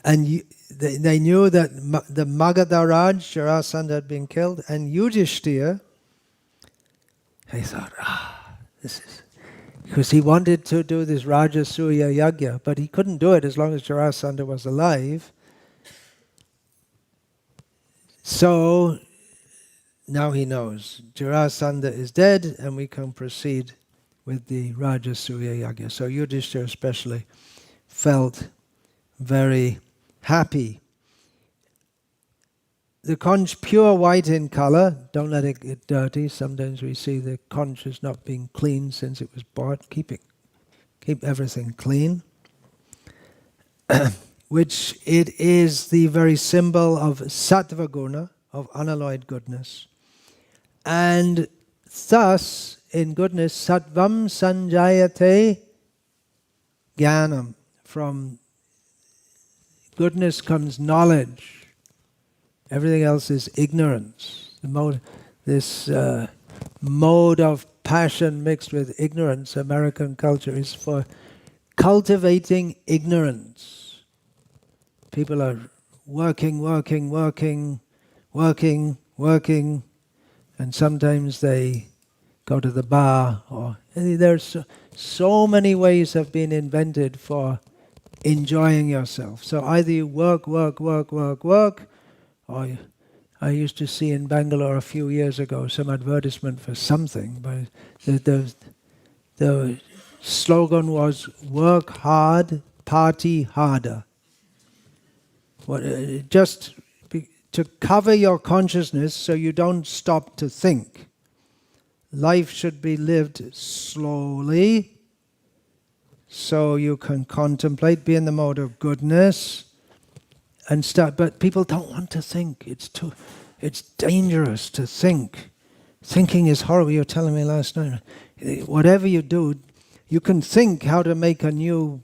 they knew that the Magadha Raj, Jarasandha, had been killed, and Yudhishthira, he thought, because he wanted to do this Rajasuya Yagya, but he couldn't do it as long as Jarasandha was alive. So now he knows Jarasandha is dead and we can proceed with the Rajasuya Yagya. So Yudhishthira especially felt very happy. The conch, pure white in color, don't let it get dirty. Sometimes we see the conch is not being cleaned since it was bought. Keep everything clean. Which it is the very symbol of sattva guna, of unalloyed goodness. And thus, in goodness, sattvam sanjayate jnanam. From goodness comes knowledge. Everything else is ignorance. This mode of passion mixed with ignorance, American culture, is for cultivating ignorance. People are working, and sometimes they go to the bar. Or there's so many ways have been invented for enjoying yourself. So either you work, or I used to see in Bangalore a few years ago some advertisement for something, but the slogan was "Work hard, party harder." To cover your consciousness so you don't stop to think. Life should be lived slowly so you can contemplate, be in the mode of goodness, and start. But people don't want to think. It's dangerous to think. Thinking is horrible. You were telling me last night. Whatever you do, you can think how to make a new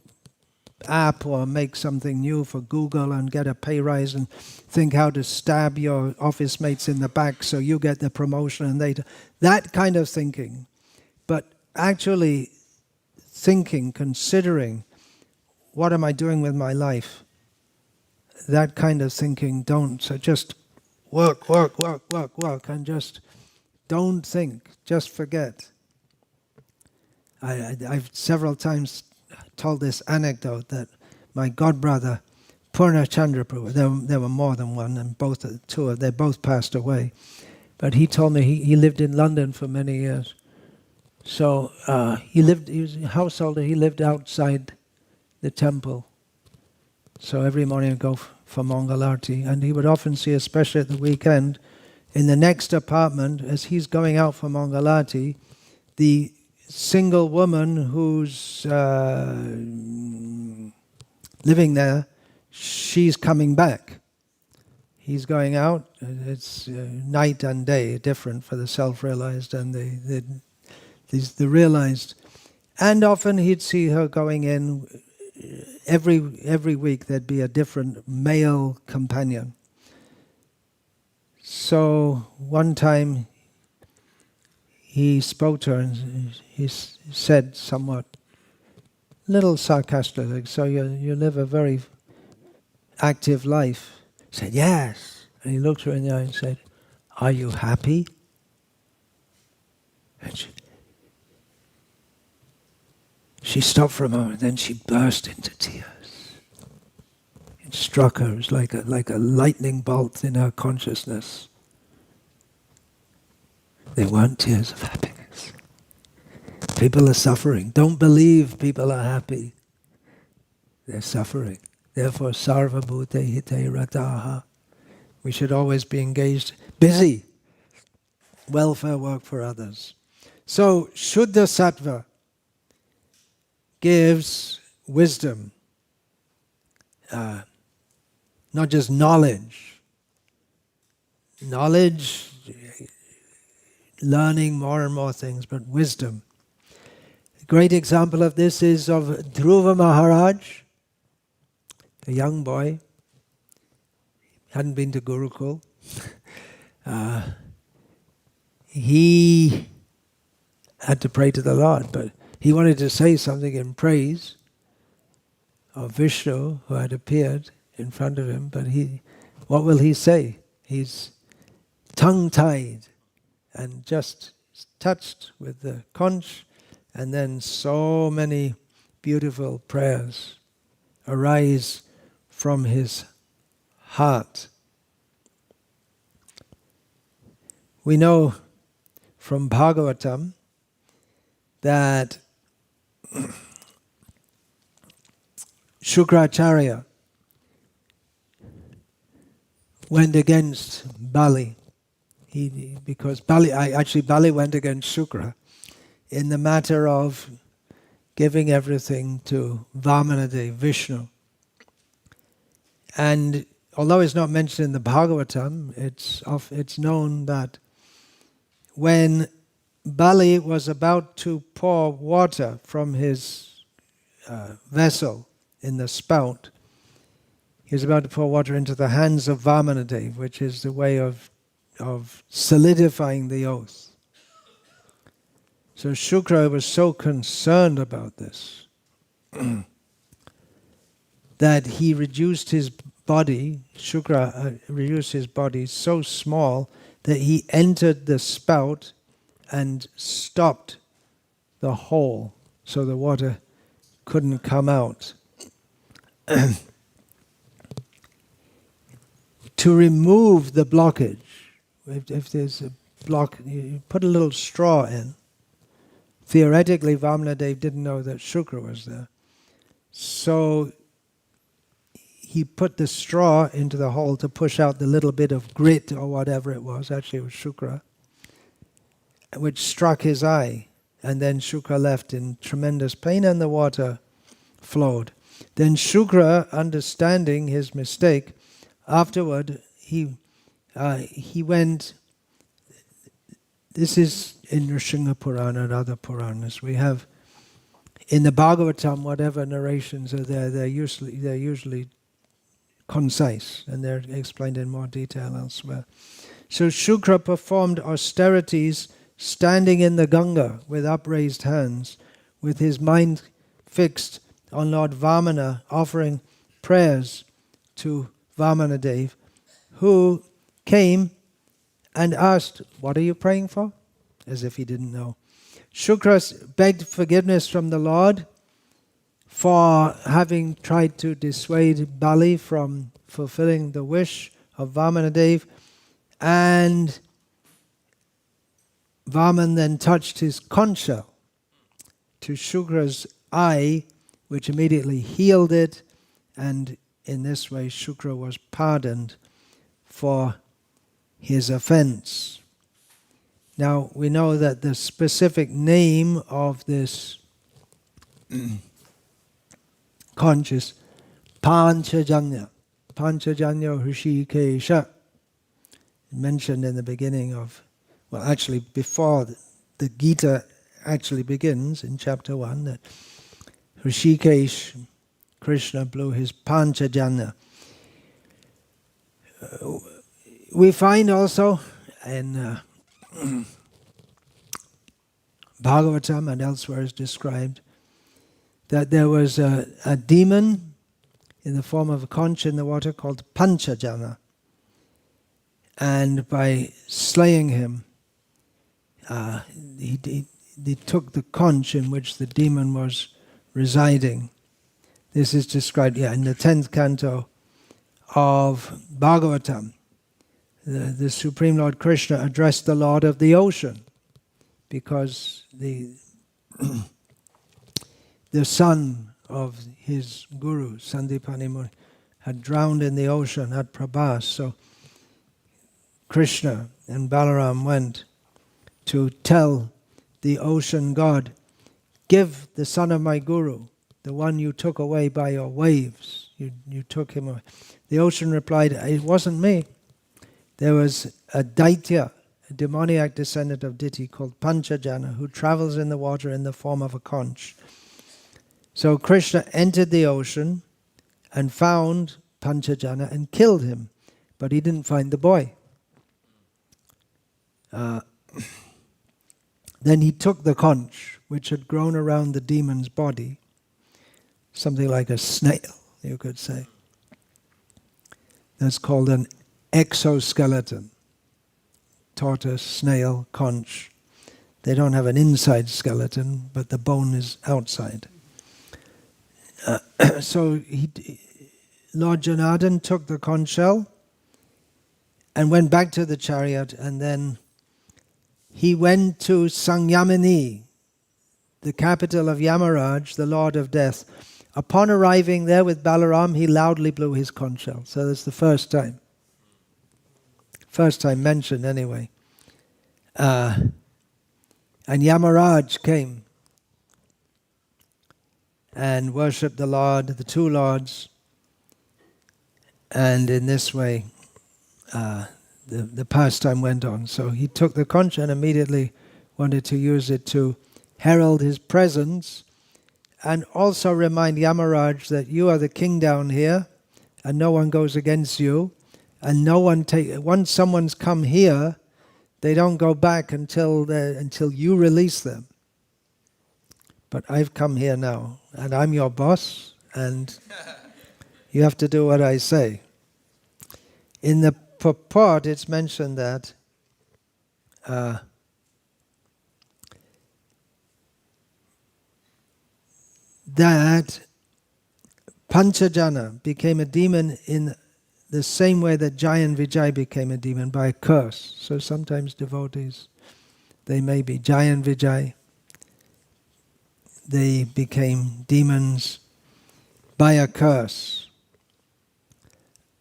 app or make something new for Google and get a pay rise, and think how to stab your office mates in the back so you get the promotion and they... That kind of thinking. But actually thinking, considering, what am I doing with my life? That kind of thinking, don't. So just work, and just don't think. Just forget. I've several times told this anecdote that my godbrother, Purna Chandraprabhu, there were more than one, and they both passed away. But he told me he lived in London for many years. So he was a householder, he lived outside the temple. So every morning he'd go for Mangalarti, and he would often see, especially at the weekend, in the next apartment, as he's going out for Mangalarti, the single woman who's living there, she's coming back. He's going out, it's night and day, different for the self-realized and the realized. And often he'd see her going in, every week there'd be a different male companion. So one time he spoke to her and he said somewhat, little sarcastically, so you live a very active life. He said, yes. And he looked her in the eye and said, are you happy? And she stopped for a moment, then she burst into tears. It struck her, it was like a lightning bolt in her consciousness. They weren't tears of happiness. People are suffering. Don't believe people are happy. They're suffering. Therefore, sarva bhute hite rataha. We should always be engaged, busy, welfare work for others. So, Shuddha Sattva gives wisdom, not just knowledge. Knowledge, learning more and more things, but wisdom. A great example of this is of Dhruva Maharaj, a young boy, hadn't been to Gurukul. He had to pray to the Lord, but he wanted to say something in praise of Vishnu, who had appeared in front of him, but what will he say? He's tongue-tied and just touched with the conch, And then so many beautiful prayers arise from his heart. We know from Bhagavatam that Shukracharya went against Bali. Because Bali went against Shukra in the matter of giving everything to Vamanadev, Vishnu. And although it's not mentioned in the Bhagavatam, it's known that when Bali was about to pour water from his vessel in the spout, he was about to pour water into the hands of Vamanadev, which is the way of solidifying the oath. So Shukra was so concerned about this that he reduced his body, Shukra reduced his body so small that he entered the spout and stopped the hole so the water couldn't come out. To remove the blockage, if there's a block, you put a little straw in. Theoretically, Vamanadev didn't know that Shukra was there. So he put the straw into the hole to push out the little bit of grit or whatever it was, actually it was Shukra, which struck his eye. And then Shukra left in tremendous pain and the water flowed. Then Shukra, understanding his mistake, afterward he went. This is in Nrsimha Purana and other Puranas. We have in the Bhagavatam, whatever narrations are there, they're usually concise, and they're explained in more detail elsewhere. So Shukra performed austerities standing in the Ganga with upraised hands, with his mind fixed on Lord Vamana, offering prayers to Vamanadev, who came and asked, "What are you praying for?" As if he didn't know. Shukra begged forgiveness from the Lord for having tried to dissuade Bali from fulfilling the wish of Vamanadev, and Vaman then touched his conch shell to Shukra's eye, which immediately healed it, and in this way Shukra was pardoned for his offense. Now we know that the specific name of this conch is Panchajanya. Panchajanya Hrishikesha. Mentioned in the beginning of, well, actually before the Gita actually begins in chapter 1, that Hrishikesh, Krishna blew his Panchajanya. We find also in Bhagavatam and elsewhere is described that there was a demon in the form of a conch in the water called Panchajana. And by slaying him, they took the conch in which the demon was residing. This is described in the 10th canto of Bhagavatam. The Supreme Lord Krishna addressed the Lord of the ocean because the son of his guru, Sandipani Muni, had drowned in the ocean at Prabhas. So Krishna and Balaram went to tell the ocean god, "Give the son of my guru, the one you took away by your waves. You took him away." The ocean replied, "It wasn't me. There was a Daitya, a demoniac descendant of Diti called Panchajana, who travels in the water in the form of a conch." So Krishna entered the ocean and found Panchajana and killed him, but he didn't find the boy. Then he took the conch, which had grown around the demon's body, something like a snail, you could say. That's called an exoskeleton. Tortoise, snail, conch. They don't have an inside skeleton, but the bone is outside. So Lord Janardhan took the conch shell and went back to the chariot, and then he went to Sangyamini, the capital of Yamaraj, the Lord of Death. Upon arriving there with Balaram, he loudly blew his conch shell. So that's the first time. First time mentioned anyway. And Yamaraj came and worshipped the Lord, the two Lords. And in this way, the pastime went on. So he took the conch and immediately wanted to use it to herald his presence and also remind Yamaraj that you are the king down here and no one goes against you, and no one once someone's come here, they don't go back until you release them. But I've come here now and I'm your boss and you have to do what I say. In the purport it's mentioned that Panchajana became a demon in the same way that Jai and Vijay became a demon, by a curse. So sometimes devotees, they may be Jai and Vijay, they became demons by a curse.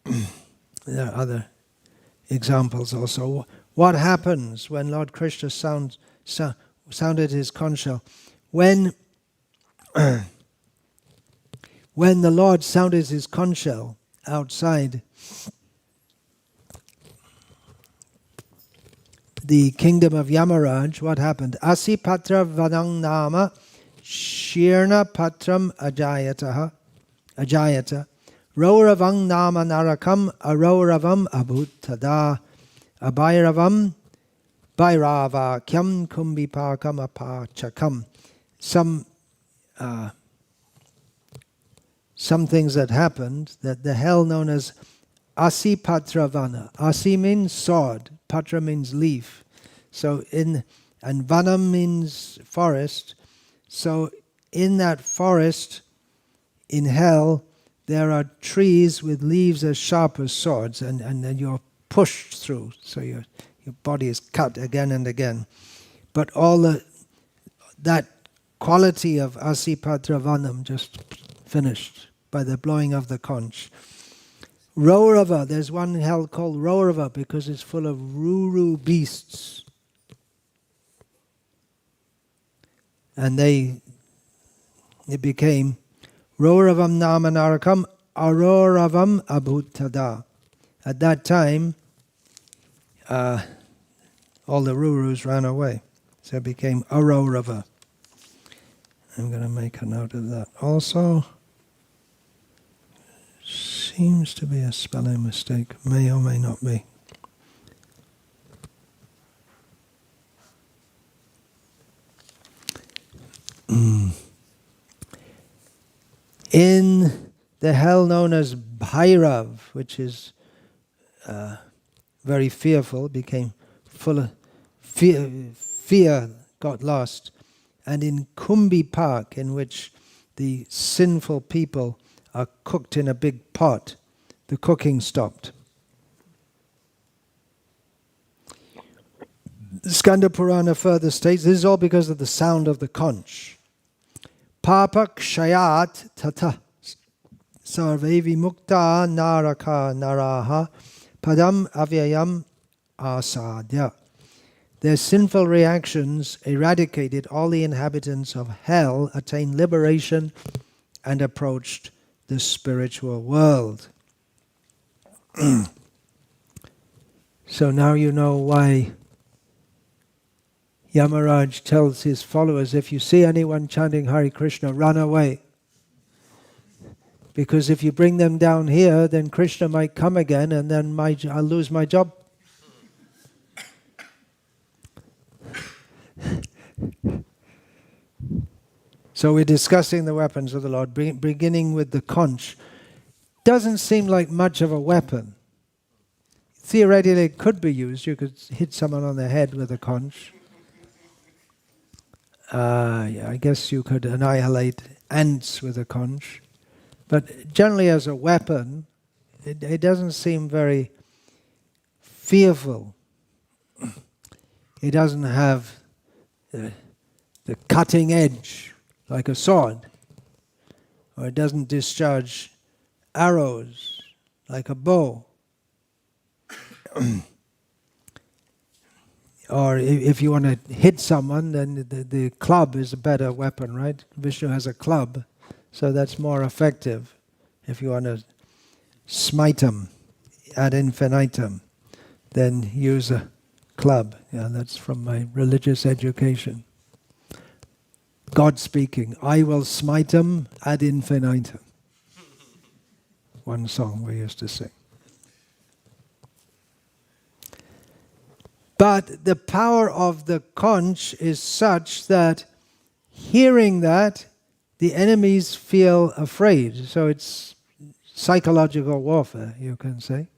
There are other examples also. What happens when Lord Krishna sounded his conch shell? When the Lord sounded his conch shell outside the kingdom of Yamaraj, what happened? Asi patra vadang nama shirna patram ajayata Rauravang nama narakam arauраvam abhutada abhairavam bhairavakyam kumbhipakam apachakam. Some things that happened, that the hell known as Asi Patravana. Asi means sword, Patra means leaf. So and Vanam means forest. So in that forest, in hell, there are trees with leaves as sharp as swords, and then you're pushed through. So your body is cut again and again. But all that quality of Asi Patravanam just finished by the blowing of the conch. Raurava, there's one hell called Raurava because it's full of Ruru beasts. And it became Rauravam Namanarakam Aroravam Abhutada. At that time, all the Rurus ran away. So it became Arourava. I'm going to make a note of that also. Seems to be a spelling mistake, may or may not be. In the hell known as Bhairav, which is very fearful, became full of fear got lost. And in Kumbhi Park, in which the sinful people are cooked in a big pot, the cooking stopped. Skanda Purana further states, this is all because of the sound of the conch. Papa kshayat tata sarve vimukta naraka naraha padam avyayam asadya. Their sinful reactions eradicated, all the inhabitants of hell attained liberation and approached the spiritual world. So now you know why Yamaraj tells his followers, if you see anyone chanting Hare Krishna, run away. Because if you bring them down here, then Krishna might come again and then I'll lose my job. So we're discussing the weapons of the Lord, beginning with the conch. Doesn't seem like much of a weapon. Theoretically, it could be used. You could hit someone on the head with a conch. I guess you could annihilate ants with a conch. But generally as a weapon, it doesn't seem very fearful. It doesn't have the cutting edge like a sword. Or it doesn't discharge arrows like a bow. Or if you want to hit someone, then the club is a better weapon, right? Vishnu has a club, so that's more effective if you want to smite them ad infinitum, then use a club. Yeah, that's from my religious education. God speaking, I will smite them ad infinitum. One song we used to sing. But the power of the conch is such that hearing that, the enemies feel afraid. So it's psychological warfare, you can say.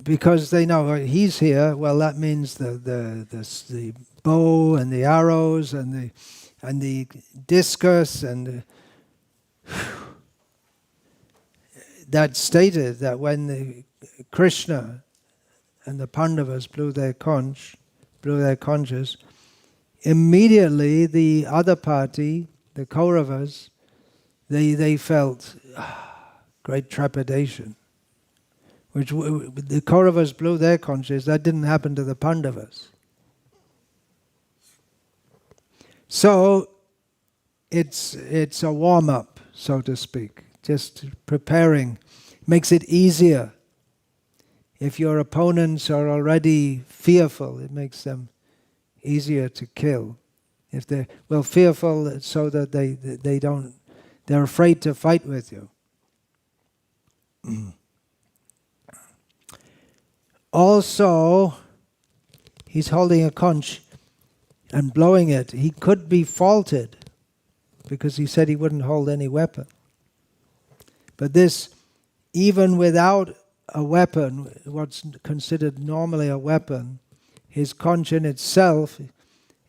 Because they know he's here, well that means the bow and the arrows and the discus and that stated that when the Krishna and the Pandavas blew their conches, immediately the other party, the Kauravas, they felt great trepidation. Which the Kauravas blew their conches, that didn't happen to the Pandavas. So it's a warm-up, so to speak, just preparing, makes it easier. If your opponents are already fearful, it makes them easier to kill. If they're fearful so that they're afraid to fight with you. Also, he's holding a conch and blowing it. He could be faulted because he said he wouldn't hold any weapon. But this, even without a weapon, what's considered normally a weapon, his conch in itself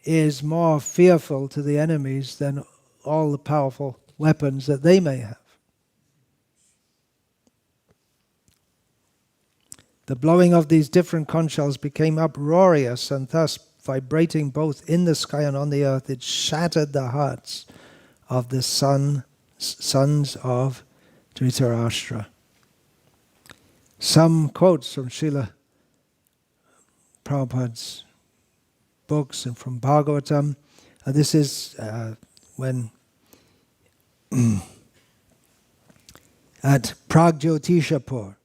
is more fearful to the enemies than all the powerful weapons that they may have. The blowing of these different conch shells became uproarious, and thus vibrating both in the sky and on the earth, it shattered the hearts of the sons of Dhritarashtra. Some quotes from Srila Prabhupada's books and from Bhagavatam. This is when at Pragjyotishapur,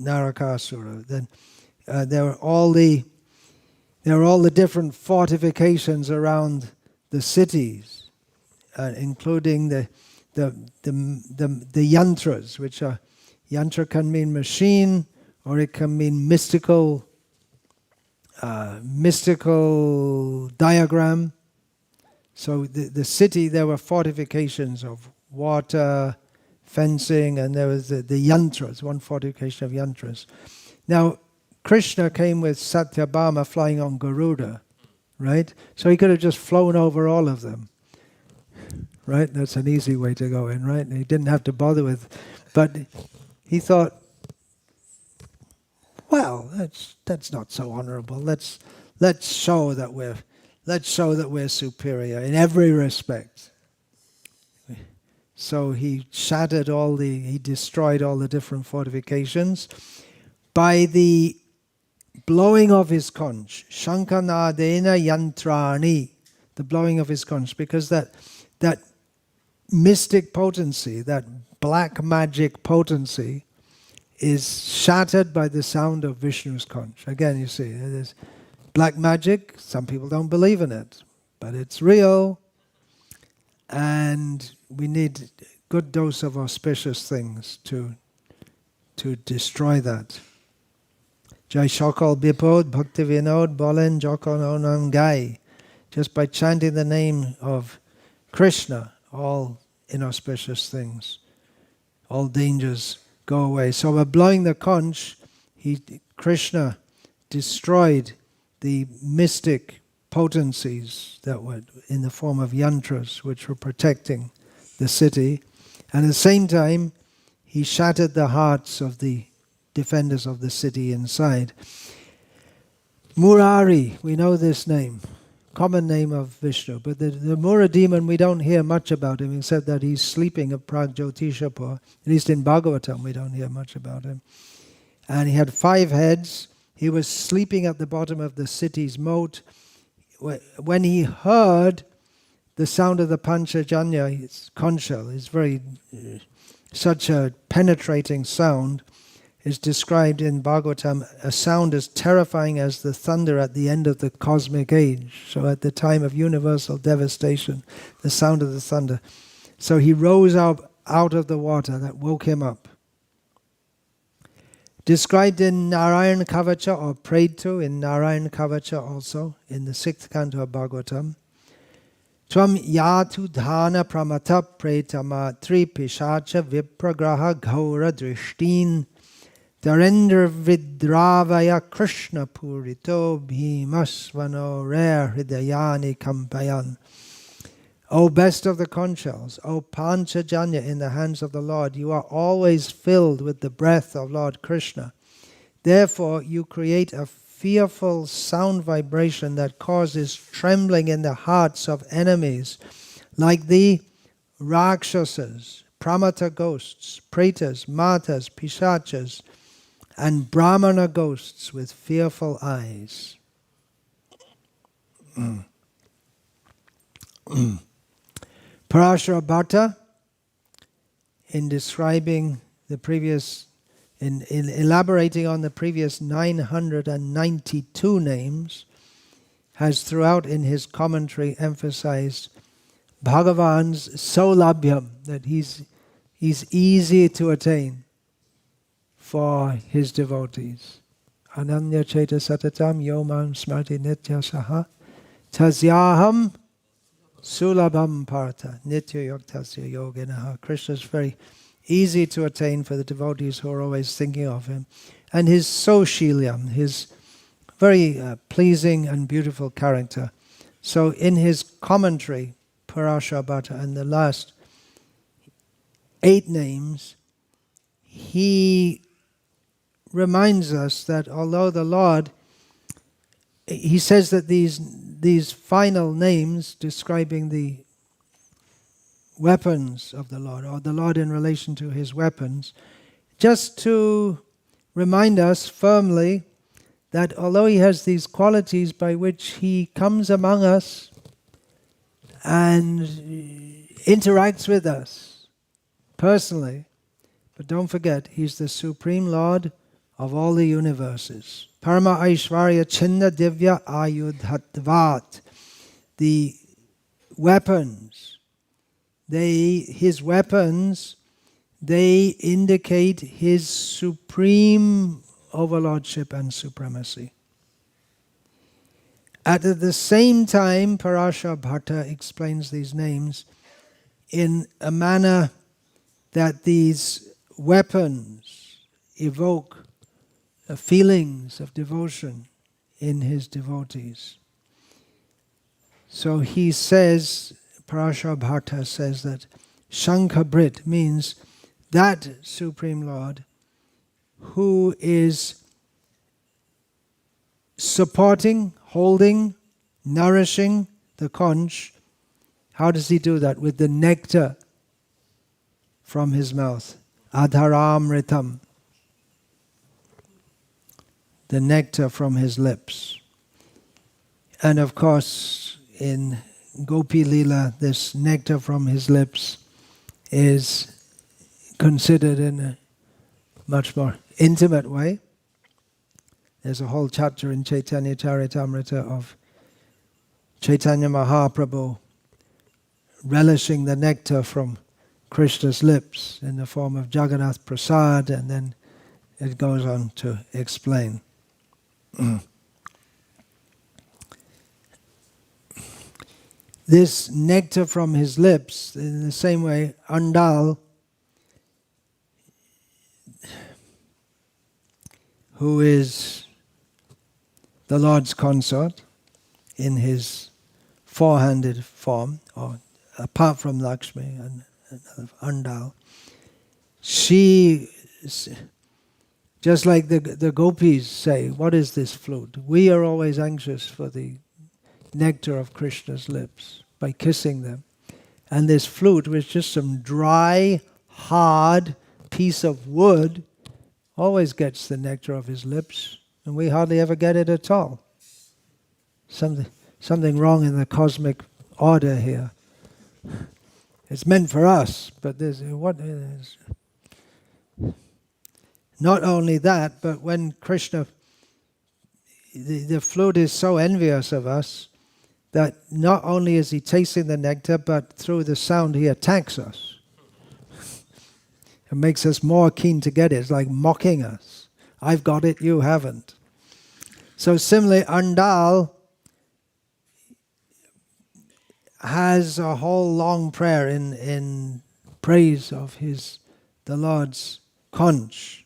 Narakasura, then there were all the different fortifications around the cities, including the yantras, which are yantra can mean machine or it can mean mystical diagram. So the city, there were fortifications of water, fencing, and there was the yantras, one fortification of yantras. Now, Krishna came with Satyabhama flying on Garuda, right? So he could have just flown over all of them, right? That's an easy way to go in, right? And he didn't have to bother with, but he thought, well, that's not so honorable. Let's show that we're superior in every respect. So he he destroyed all the different fortifications by the blowing of his conch, Shankanadena yantrani, the blowing of his conch, because that mystic potency, that black magic potency, is shattered by the sound of Vishnu's conch. Again, you see, it is black magic. Some people don't believe in it, but it's real, and we need a good dose of auspicious things to destroy that. Jai Shakal Bipod Bhakti Vinod Bolen Jokon Onam Gai. Just by chanting the name of Krishna, all inauspicious things, all dangers go away. So by blowing the conch, Krishna destroyed the mystic potencies that were in the form of yantras, which were protecting the city. And at the same time, he shattered the hearts of the defenders of the city inside. Murari, we know this name, common name of Vishnu, but the Mura demon, we don't hear much about him, except that he's sleeping at Pragjotishapur. At least in Bhagavatam, we don't hear much about him. And he had 5 heads. He was sleeping at the bottom of the city's moat. When he heard the sound of the Panchajanya, his conch shell, is very such a penetrating sound, is described in Bhagavatam, a sound as terrifying as the thunder at the end of the cosmic age. So at the time of universal devastation, the sound of the thunder. So he rose up out of the water, that woke him up. Described in Narayan Kavacha, or prayed to in Narayan Kavacha also, in the 6th canto of Bhagavatam. Tvam yatu dhana pramata pretama tri pishacha vipragraha ghaura drishtin darendra vidravaya krishna purito bhimasvano rare hridayani kampayan. O best of the conch shells, O Panchajanya in the hands of the Lord, you are always filled with the breath of Lord Krishna. Therefore, you create a fearful sound vibration that causes trembling in the hearts of enemies, like the Rakshasas, Pramata ghosts, Pretas, Matas, Pishachas, and Brahmana ghosts with fearful eyes. Parashara Bhatta, in describing the previous, in elaborating on the previous 992 names, has throughout in his commentary emphasized Bhagavan's solabhyam, that he's easy to attain for his devotees. Ananya cheta satatam yomam smarti nitya saha tasyaham sulabham partha nitya yoktasya yoginaha. Krishna is very easy to attain for the devotees who are always thinking of him. And his Soshilyam, his very pleasing and beautiful character. So in his commentary, Parashara Bhatta, and the last 8 names, he reminds us that although the Lord, he says that these final names describing the weapons of the Lord, or the Lord in relation to his weapons, just to remind us firmly that although he has these qualities by which he comes among us and interacts with us personally, but don't forget, he's the Supreme Lord of all the universes. Parama Aishwarya Chinda Divya Ayudhatvat. The weapons, his weapons, they indicate his supreme overlordship and supremacy. At the same time, Parashara Bhatta explains these names in a manner that these weapons evoke feelings of devotion in his devotees. So he says, Parashara Bhatta says that Shankhabrit means that Supreme Lord who is supporting, holding, nourishing the conch. How does he do that? With the nectar from his mouth. Adharamritam. The nectar from his lips. And of course, in Gopi Lila, this nectar from his lips is considered in a much more intimate way. There's a whole chapter in Chaitanya Charitamrita of Chaitanya Mahaprabhu relishing the nectar from Krishna's lips in the form of Jagannath Prasad, and then it goes on to explain. This nectar from his lips, in the same way, Andal, who is the Lord's consort, in his four-handed form, or apart from Lakshmi and Andal, she, just like the gopis say, what is this flute? We are always anxious for the nectar of Krishna's lips by kissing them. And this flute, which is just some dry, hard piece of wood, always gets the nectar of his lips, and we hardly ever get it at all. Something wrong in the cosmic order here. It's meant for us, but there's what is. Not only that, but when Krishna, the flute is so envious of us that not only is he tasting the nectar, but through the sound he attacks us. It makes us more keen to get it. It's like mocking us. I've got it, you haven't. So similarly, Andal has a whole long prayer in praise of the Lord's conch.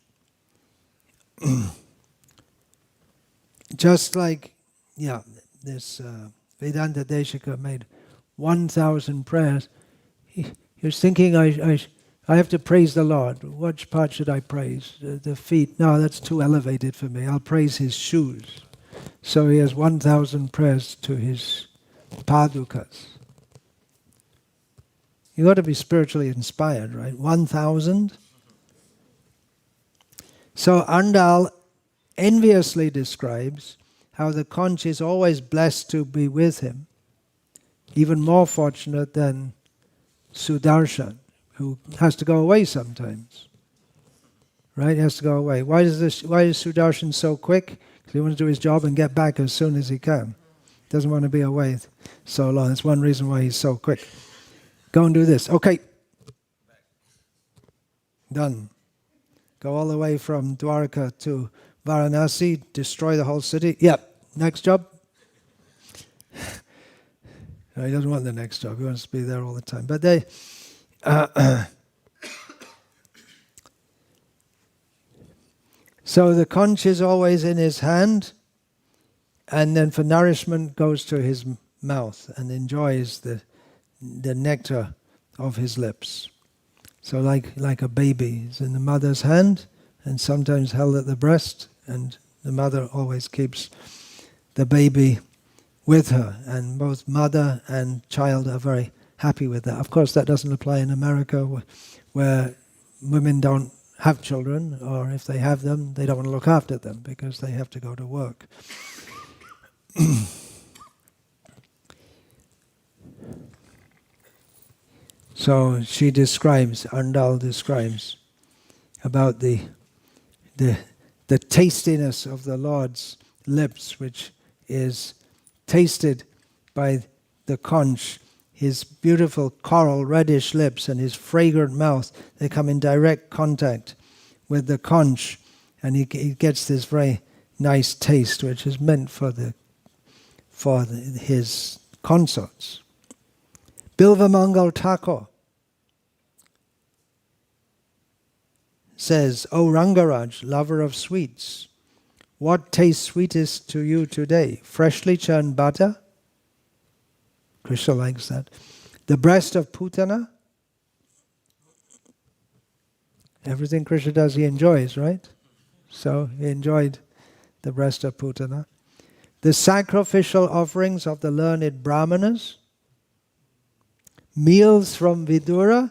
Just like, this Vedanta Deshika made 1,000 prayers. He was thinking, I have to praise the Lord. Which part should I praise? The feet? No, that's too elevated for me. I'll praise his shoes. So he has 1,000 prayers to his padukas. You got to be spiritually inspired, right? 1,000. So Andal enviously describes how the conch is always blessed to be with him, even more fortunate than Sudarshan, who has to go away sometimes. Right? He has to go away. Why is Sudarshan so quick? Because he wants to do his job and get back as soon as he can. Doesn't want to be away so long. That's one reason why he's so quick. Go and do this. Okay. Done. Go all the way from Dwarka to Varanasi, destroy the whole city. Yep. Next job. No, he doesn't want the next job. He wants to be there all the time. But so the conch is always in his hand, and then for nourishment goes to his mouth and enjoys the nectar of his lips. So like a baby is in the mother's hand and sometimes held at the breast, and the mother always keeps the baby with her, and both mother and child are very happy with that. Of course, that doesn't apply in America, where women don't have children, or if they have them, they don't want to look after them because they have to go to work. So she describes, Andal describes, about the tastiness of the Lord's lips, which is tasted by the conch, his beautiful coral reddish lips and his fragrant mouth. They come in direct contact with the conch, and he gets this very nice taste, which is meant for his consorts. Bilvamangal Thakur says, O Rangaraj, lover of sweets, what tastes sweetest to you today? Freshly churned butter? Krishna likes that. The breast of Putana? Everything Krishna does he enjoys, right? So he enjoyed the breast of Putana. The sacrificial offerings of the learned Brahmanas? Meals from Vidura?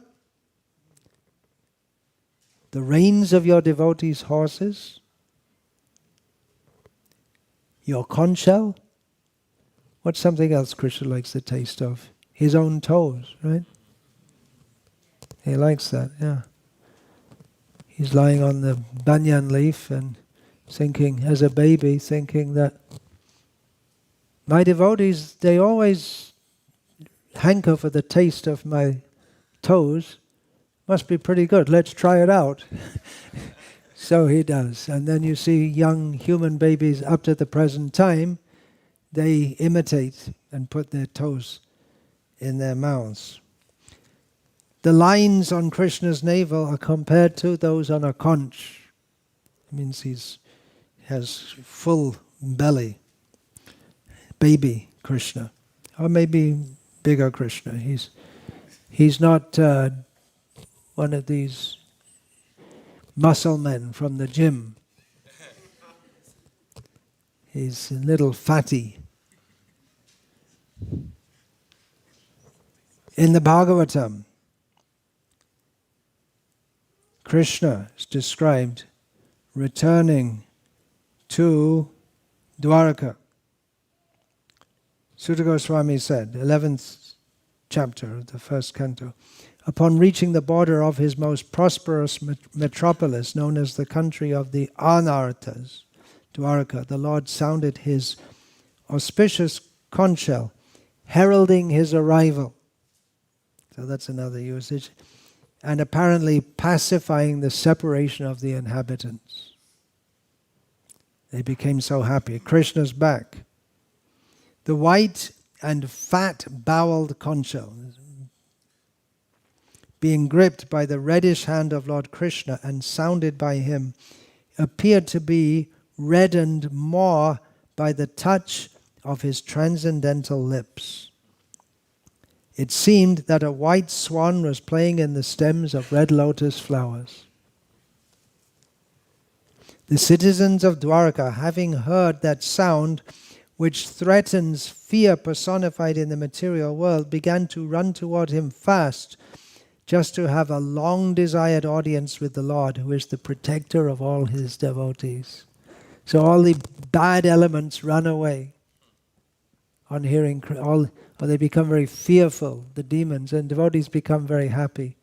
The reins of your devotees' horses? Your conch shell? What's something else Krishna likes the taste of? His own toes, right? He likes that, yeah. He's lying on the banyan leaf and thinking, as a baby, thinking that my devotees, they always hanker for the taste of my toes. Must be pretty good. Let's try it out. So he does. And then you see young human babies up to the present time, they imitate and put their toes in their mouths. The lines on Krishna's navel are compared to those on a conch. It means he has full belly. Baby Krishna, or maybe bigger Krishna. He's not one of these muscle men from the gym. He's a little fatty. In the Bhagavatam, Krishna is described returning to Dwaraka. Sutta Goswami said, 11th chapter of the first canto, upon reaching the border of his most prosperous metropolis, known as the country of the Anarthas, Dwaraka, the Lord sounded his auspicious conch shell, heralding his arrival. So that's another usage. And apparently pacifying the separation of the inhabitants. They became so happy. Krishna's back. The white and fat-boweled conch shell, being gripped by the reddish hand of Lord Krishna and sounded by him, appeared to be reddened more by the touch of his transcendental lips. It seemed that a white swan was playing in the stems of red lotus flowers. The citizens of Dwaraka, having heard that sound which threatens fear personified in the material world, began to run toward him fast, just to have a long-desired audience with the Lord, who is the protector of all his devotees. So all the bad elements run away on hearing, or they become very fearful, the demons, and devotees become very happy.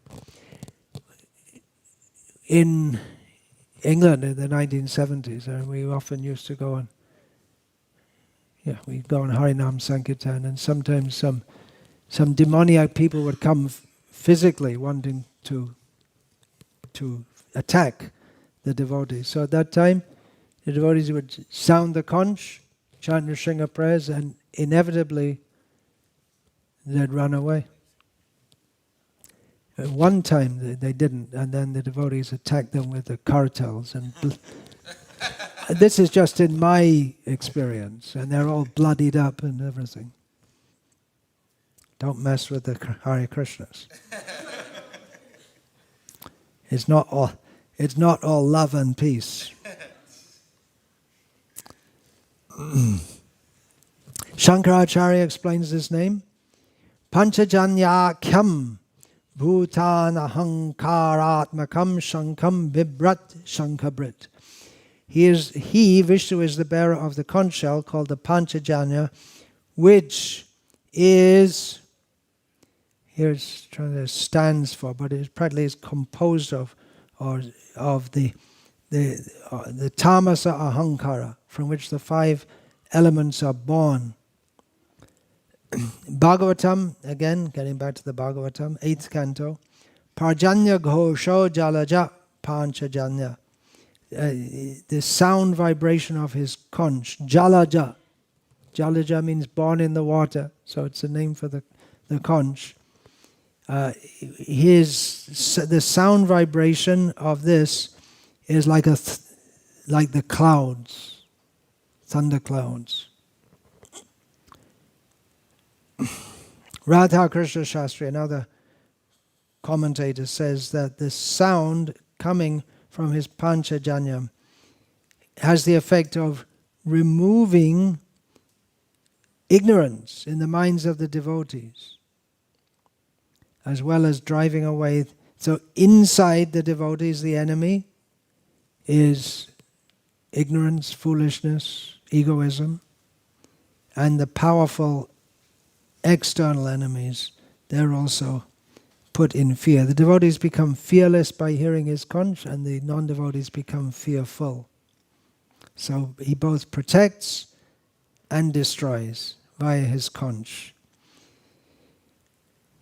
In England in the 1970s, we often used to go on, we'd go on Harinam Sankirtan, and sometimes some demoniac people would come physically wanting to attack the devotees. So at that time, the devotees would sound the conch, chant Nrsimha prayers, and inevitably they'd run away. At one time they didn't, and then the devotees attacked them with the kartals. And this is just in my experience, and they're all bloodied up and everything. Don't mess with the Hare Krishnas. It's not all love and peace. Shankaracharya explains this name. Panchajanya kyam bhutan ahankaratmakam shankam vibrat shankabrit. Vishnu is the bearer of the conch shell called the Panchajanya, which is, here's stands for, but it practically is composed of the tamasa ahankara, from which the 5 elements are born. Bhagavatam, again, getting back to the Bhagavatam, 8th canto, Parjanya Ghosho Jalaja Panchajanya. The sound vibration of his conch, Jalaja. Jalaja means born in the water, so it's a name for the conch. The sound vibration of this is like the clouds, thunder clouds. Radha Krishna Shastri, another commentator, says that the sound coming from his Panchajanya has the effect of removing ignorance in the minds of the devotees, as well as driving away. So inside the devotees, the enemy is ignorance, foolishness, egoism, and the powerful external enemies, they're also put in fear. The devotees become fearless by hearing his conch, and the non-devotees become fearful. So he both protects and destroys via his conch.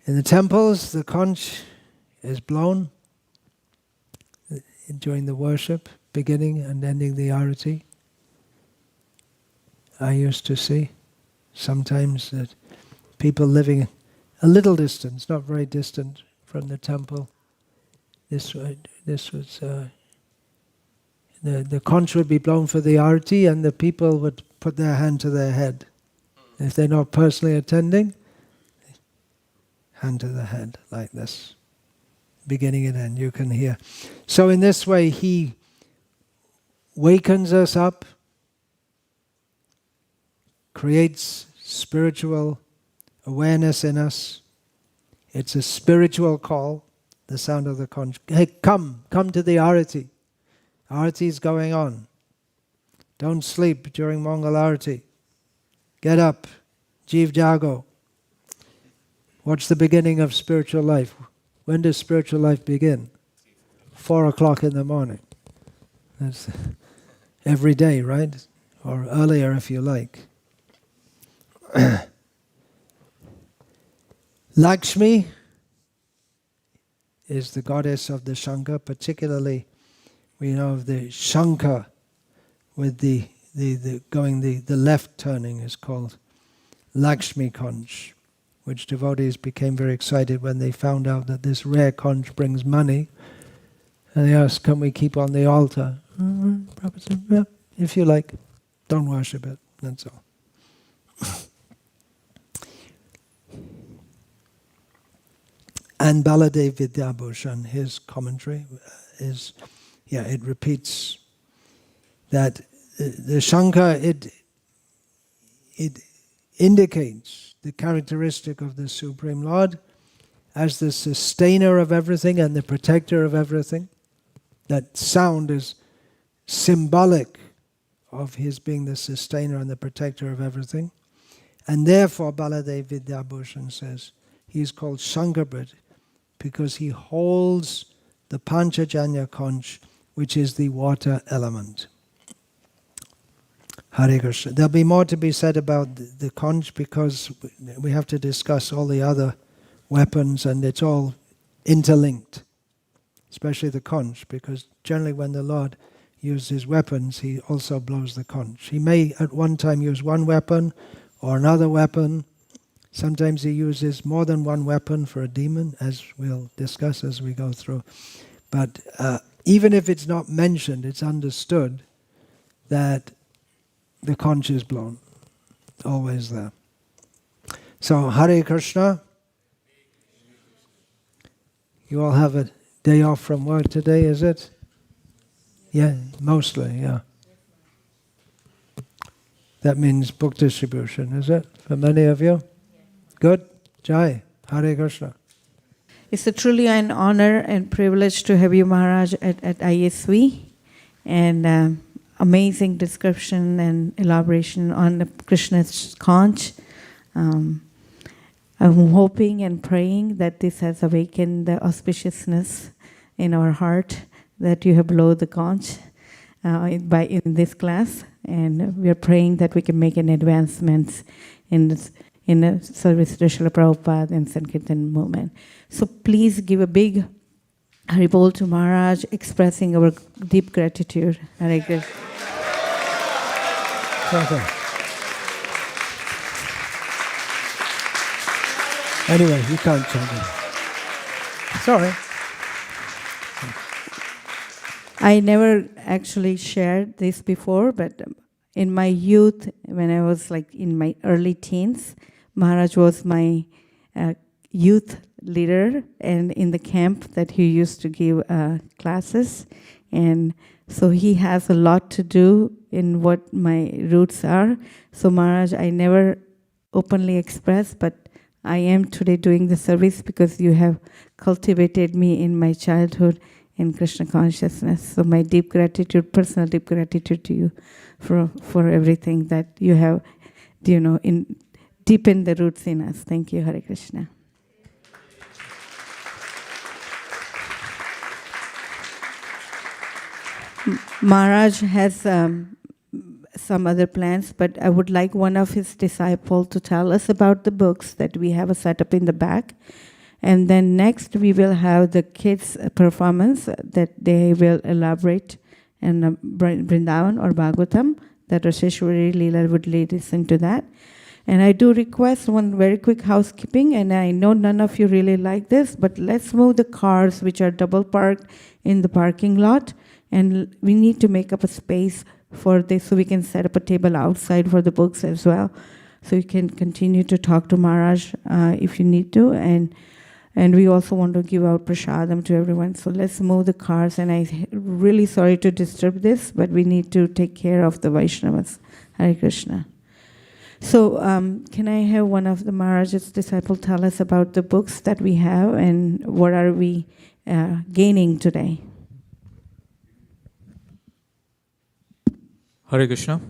In the temples, the conch is blown during the worship, beginning and ending the arati. I used to see sometimes that people living a little distance, not very distant from the temple, this was the conch would be blown for the arati, and the people would put their hand to their head If they're not personally attending, hand to the head like this. Beginning and end, you can hear. So in this way, he wakens us up, creates spiritual awareness in us. It's a spiritual call, the sound of the conch. Hey, come to the arati. Arati is going on. Don't sleep during Mangal Arati. Get up, Jeev Jago. What's the beginning of spiritual life? When does spiritual life begin? 4 o'clock in the morning. That's every day, right? Or earlier if you like. Lakshmi is the goddess of the Shankha, particularly we know of the Shankha with the left turning is called Lakshmi conch, which devotees became very excited when they found out that this rare conch brings money. And they asked, can we keep on the altar? Prabhupada said, yeah, if you like, don't worship it, that's all. And Baladev Vidyabhushan, his commentary is, it repeats that the Shankha, it indicates the characteristic of the Supreme Lord as the sustainer of everything and the protector of everything. That sound is symbolic of his being the sustainer and the protector of everything. And therefore Baladev Vidyabhushan says he is called Shankarbhrit because he holds the Panchajanya conch, which is the water element. Hare Krishna. There'll be more to be said about the conch because we have to discuss all the other weapons and it's all interlinked, especially the conch, because generally when the Lord uses weapons, he also blows the conch. He may at one time use one weapon or another weapon. Sometimes he uses more than one weapon for a demon, as we'll discuss as we go through. But even if it's not mentioned, it's understood that the conch is blown. Always there. So, Hare Krishna. You all have a day off from work today, is it? Yeah, mostly, yeah. That means book distribution, is it? For many of you? Good? Jai. Hare Krishna. It's truly an honor and privilege to have you, Maharaj, at ISV. And amazing description and elaboration on the Krishna's conch. I'm hoping and praying that this has awakened the auspiciousness in our heart that you have blown the conch in this class. And we are praying that we can make an advancement in the service to Srila Prabhupada and Sankirtan movement. So please give a big Haribol to Maharaj, expressing our deep gratitude. Hare Krishna. Okay. Anyway, you can't chant it. Sorry. I never actually shared this before, but in my youth, when I was like in my early teens, Maharaj was my youth leader, and in the camp that he used to give classes. And so he has a lot to do in what my roots are. So Maharaj, I never openly expressed, but I am today doing the service because you have cultivated me in my childhood in Krishna consciousness. So my deep gratitude, personal deep gratitude to you for everything that you have, deepened the roots in us. Thank you, Hare Krishna. Maharaj has some other plans, but I would like one of his disciples to tell us about the books that we have set up in the back. And then next we will have the kids' performance that they will elaborate in Vrindavan or Bhagavatam, that Rasheshwari Leela would lead us into that. And I do request one very quick housekeeping, and I know none of you really like this, but let's move the cars which are double parked in the parking lot, and we need to make up a space for this so we can set up a table outside for the books as well. So you can continue to talk to Maharaj if you need to, and we also want to give out prasadam to everyone. So let's move the cars, and I'm really sorry to disturb this, but we need to take care of the Vaishnavas. Hare Krishna. So can I have one of the Maharaj's disciples tell us about the books that we have and what are we gaining today? Hare Krishna.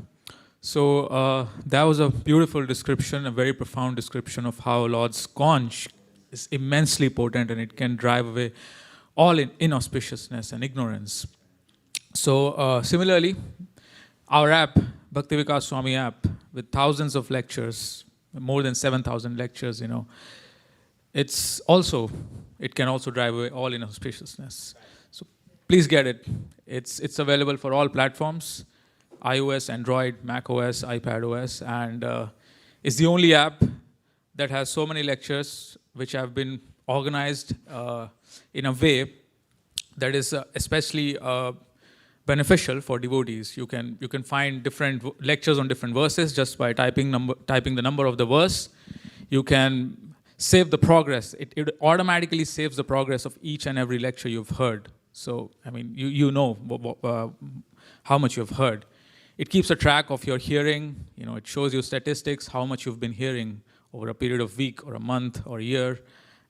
So that was a beautiful description, a very profound description of how Lord's conch is immensely potent and it can drive away all inauspiciousness and ignorance. So similarly, our app, Bhakti Vikasa Swami app, with thousands of lectures, more than 7,000 lectures, it can also drive away all inauspiciousness. So please get it. It's available for all platforms, iOS, Android, Mac OS, iPad OS, and it's the only app that has so many lectures which have been organized in a way that is especially beneficial for devotees. You can find different lectures on different verses just by typing the number of the verse. You can save the progress. It automatically saves the progress of each and every lecture you've heard. So, I mean, you know how much you've heard. It keeps a track of your hearing. It shows you statistics, how much you've been hearing over a period of week or a month or a year.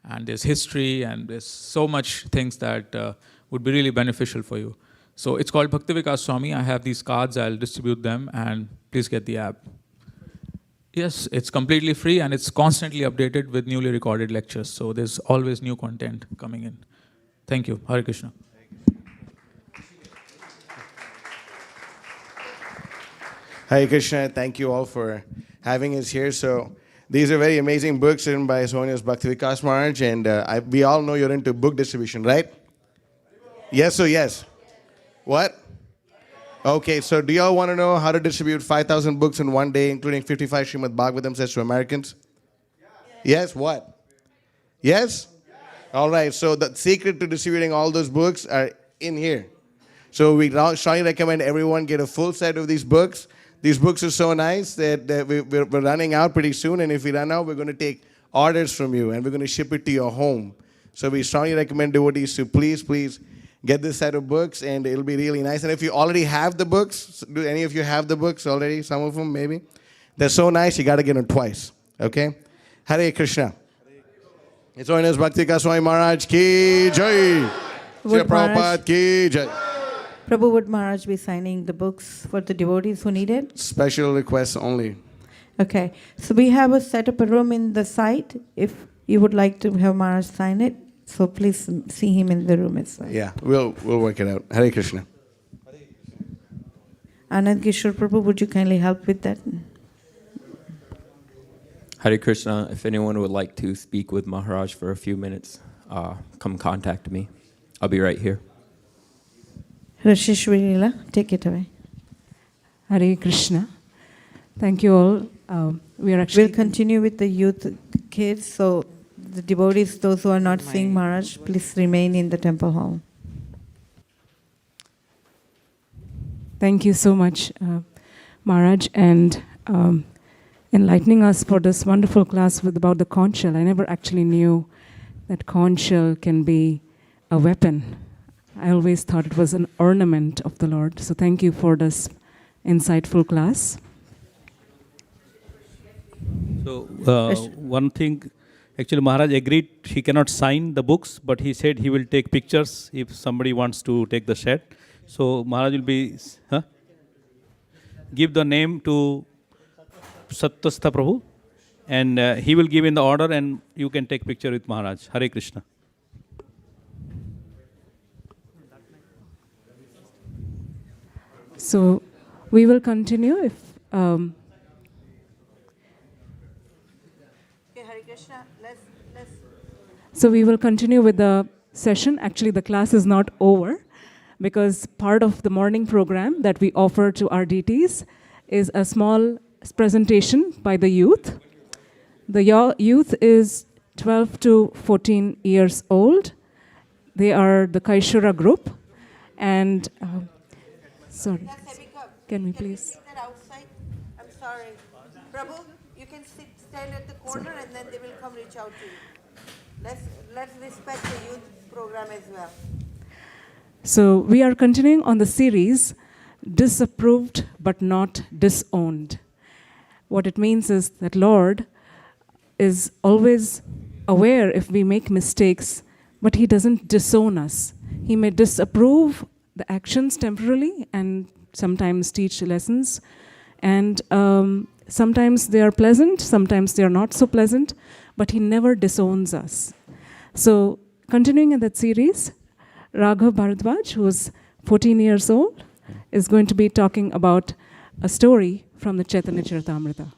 And there's history and there's so much things that would be really beneficial for you. So it's called Bhakti Vikasa Swami. I have these cards. I'll distribute them and please get the app. Yes, it's completely free and it's constantly updated with newly recorded lectures. So there's always new content coming in. Thank you. Hare Krishna. Hare Krishna, thank you all for having us here. So these are very amazing books written by His Holiness Bhakti Vikas Maharaj, and we all know you're into book distribution, right? Yes or yes? What? Okay, so do y'all want to know how to distribute 5,000 books in one day, including 55 Srimad Bhagavatam sets to Americans? Yes, what? Yes? All right, so the secret to distributing all those books are in here. So we strongly recommend everyone get a full set of these books. These books are so nice that we're running out pretty soon, and if we run out, we're going to take orders from you, and we're going to ship it to your home. So we strongly recommend devotees to please get this set of books, and it'll be really nice. And if you already have the books, do any of you have the books already? Some of them, maybe? They're so nice, you got to get them twice, okay? Hare Krishna. It's Holiness Bhakti Vikasa Swami Maharaj ki jai. Srila Prabhupada ki jai. Prabhu, would Maharaj be signing the books for the devotees who need it? Special requests only. Okay. So we have set up a room in the site if you would like to have Maharaj sign it. So please see him in the room as well. Yeah, we'll work it out. Hare Krishna. Anand Kishore Prabhu, would you kindly help with that? Hare Krishna. If anyone would like to speak with Maharaj for a few minutes, come contact me. I'll be right here. Rashishwarila, take it away. Hare Krishna. Thank you all. We'll continue with the youth kids. So the devotees, those who are not seeing Maharaj, please remain in the temple hall. Thank you so much, Maharaj, and enlightening us for this wonderful class about the conch shell. I never actually knew that conch shell can be a weapon. I always thought it was an ornament of the Lord. So thank you for this insightful class. So one thing, actually Maharaj agreed he cannot sign the books, but he said he will take pictures if somebody wants to take the set. So Maharaj will be, give the name to Satyastha Prabhu, and he will give in the order and you can take picture with Maharaj. Hare Krishna. So we will continue if... Okay, Hare Krishna, let's... So we will continue with the session. Actually, the class is not over because part of the morning program that we offer to our deities is a small presentation by the youth. The youth is 12 to 14 years old. They are the Kaishura group. And... sorry. Can we please? That outside? I'm sorry. Prabhu, You can stand at the corner and then they will come reach out to you. Let's respect the youth program as well. So we are continuing on the series, Disapproved but Not Disowned. What it means is that Lord is always aware if we make mistakes, but He doesn't disown us. He may disapprove the actions temporarily and sometimes teach lessons. And sometimes they are pleasant, sometimes they are not so pleasant, but He never disowns us. So continuing in that series, Raghav Bharadwaj, who is 14 years old, is going to be talking about a story from the Chaitanya Charitamrita.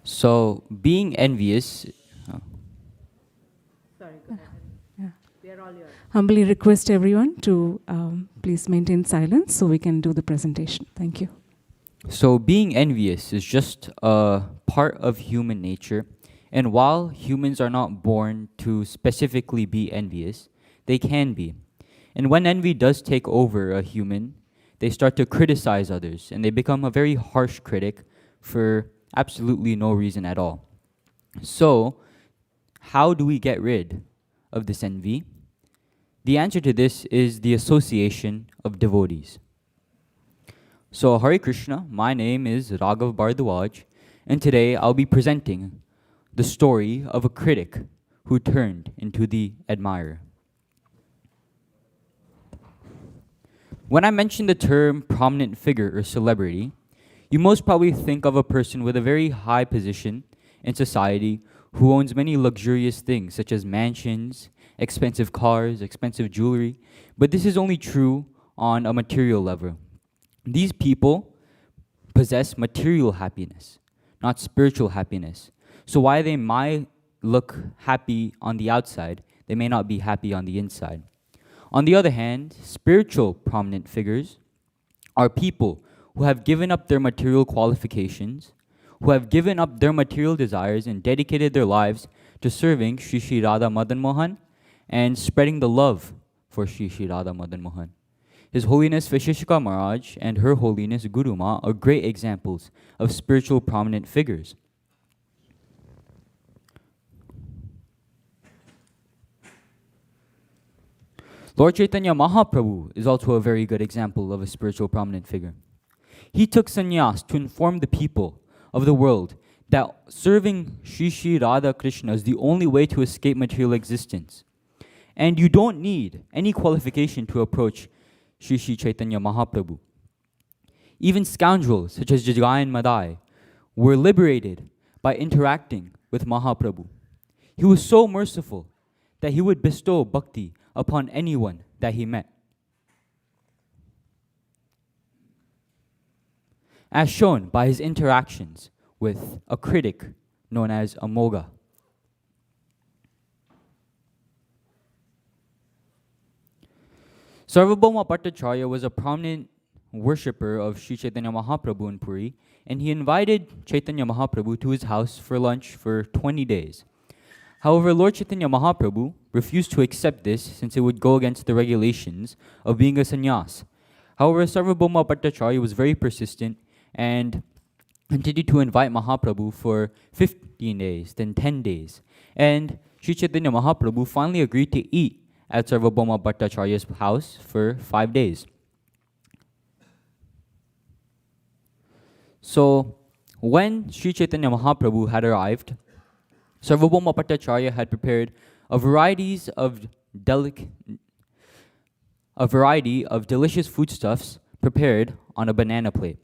So, being envious. Sorry, go ahead. Yeah. We are all yours. Humbly request everyone to please maintain silence so we can do the presentation. Thank you. So, being envious is just a part of human nature. And while humans are not born to specifically be envious, they can be. And when envy does take over a human, they start to criticize others and they become a very harsh critic for absolutely no reason at all. So, how do we get rid of this envy? The answer to this is the association of devotees. So, Hare Krishna, my name is Raghav Bharadwaj, and today I'll be presenting the story of a critic who turned into the admirer. When I mention the term prominent figure or celebrity, you most probably think of a person with a very high position in society who owns many luxurious things such as mansions, expensive cars, expensive jewelry, but this is only true on a material level. These people possess material happiness, not spiritual happiness. So while they might look happy on the outside, they may not be happy on the inside. On the other hand, spiritual prominent figures are people who have given up their material qualifications, who have given up their material desires and dedicated their lives to serving Shri Shri Radha Madan Mohan and spreading the love for Shri Shri Radha Madan Mohan. His Holiness Vishishika Maharaj and Her Holiness Guru Ma are great examples of spiritual prominent figures. Lord Chaitanya Mahaprabhu is also a very good example of a spiritual prominent figure. He took sannyas to inform the people of the world that serving Shri Shri Radha Krishna is the only way to escape material existence. And you don't need any qualification to approach Shri Shri Chaitanya Mahaprabhu. Even scoundrels such as Jagai and Madai were liberated by interacting with Mahaprabhu. He was so merciful that he would bestow bhakti upon anyone that he met. As shown by his interactions with a critic known as Amoga. Sarvabhauma Bhattacharya was a prominent worshipper of Sri Chaitanya Mahaprabhu in Puri, and he invited Chaitanya Mahaprabhu to his house for lunch for 20 days. However, Lord Chaitanya Mahaprabhu refused to accept this since it would go against the regulations of being a sannyas. However, Sarvabhauma Bhattacharya was very persistent and continued to invite Mahaprabhu for 15 days, then 10 days. And Sri Chaitanya Mahaprabhu finally agreed to eat at Sarvabhauma Bhattacharya's house for 5 days. So, when Sri Chaitanya Mahaprabhu had arrived, Sarvabhauma Bhattacharya had prepared a variety of delicious foodstuffs prepared on a banana plate.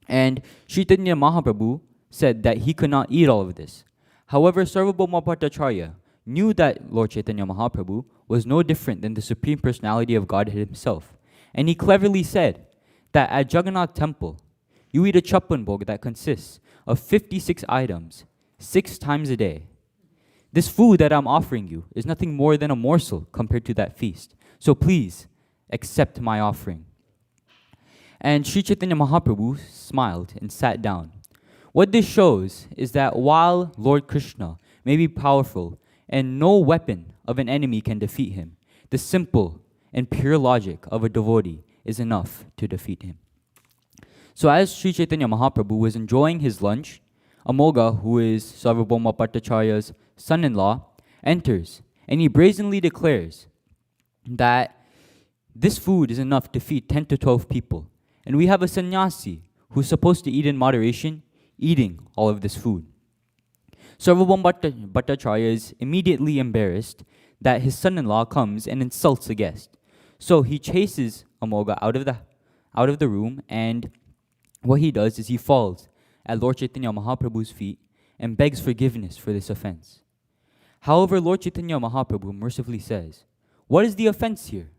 And Sri Chaitanya Mahaprabhu said that he could not eat all of this. However, Sarvabhauma Bhattacharya knew that Lord Chaitanya Mahaprabhu was no different than the Supreme Personality of Godhead himself. And he cleverly said that at Jagannath Temple, you eat a chappan bhog that consists of 56 items 6 times a day. This food that I'm offering you is nothing more than a morsel compared to that feast. So please accept my offering. And Sri Chaitanya Mahaprabhu smiled and sat down. What this shows is that while Lord Krishna may be powerful and no weapon of an enemy can defeat him, the simple and pure logic of a devotee is enough to defeat him. So as Sri Chaitanya Mahaprabhu was enjoying his lunch, Amoga, who is Sarvabhauma Bhattacharya's son-in-law, enters and he brazenly declares that this food is enough to feed 10 to 12 people. And we have a sannyasi who's supposed to eat in moderation, eating all of this food. Sarvabhauma Bhattacharya is immediately embarrassed that his son-in-law comes and insults a guest. So he chases Amoga out of the room, and what he does is he falls at Lord Chaitanya Mahaprabhu's feet and begs forgiveness for this offense. However, Lord Chaitanya Mahaprabhu mercifully says, what is the offense here?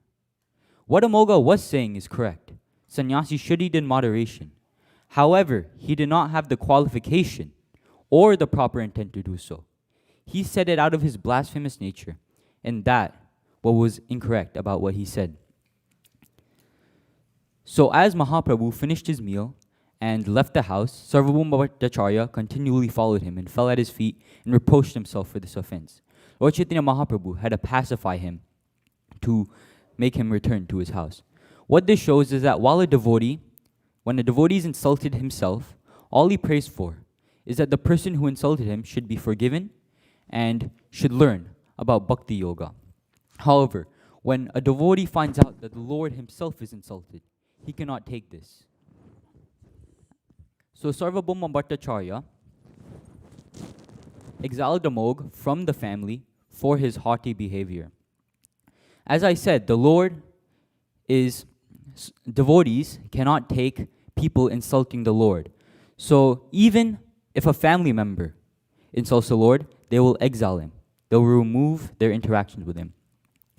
What Amoga was saying is correct. Sannyasi should eat in moderation. However, he did not have the qualification or the proper intent to do so. He said it out of his blasphemous nature, and that what was incorrect about what he said. So as Mahaprabhu finished his meal and left the house, Sarvabhauma Bhattacharya continually followed him and fell at his feet and reproached himself for this offense. Lord Chaitanya Mahaprabhu had to pacify him to make him return to his house. What this shows is that when a devotee is insulted himself, all he prays for is that the person who insulted him should be forgiven and should learn about Bhakti Yoga. However, when a devotee finds out that the Lord himself is insulted, he cannot take this. So Sarvabhauma Bhattacharya exiled Amog from the family for his haughty behavior. As I said, devotees cannot take people insulting the Lord. So even if a family member insults the Lord, they will exile him. They will remove their interactions with him.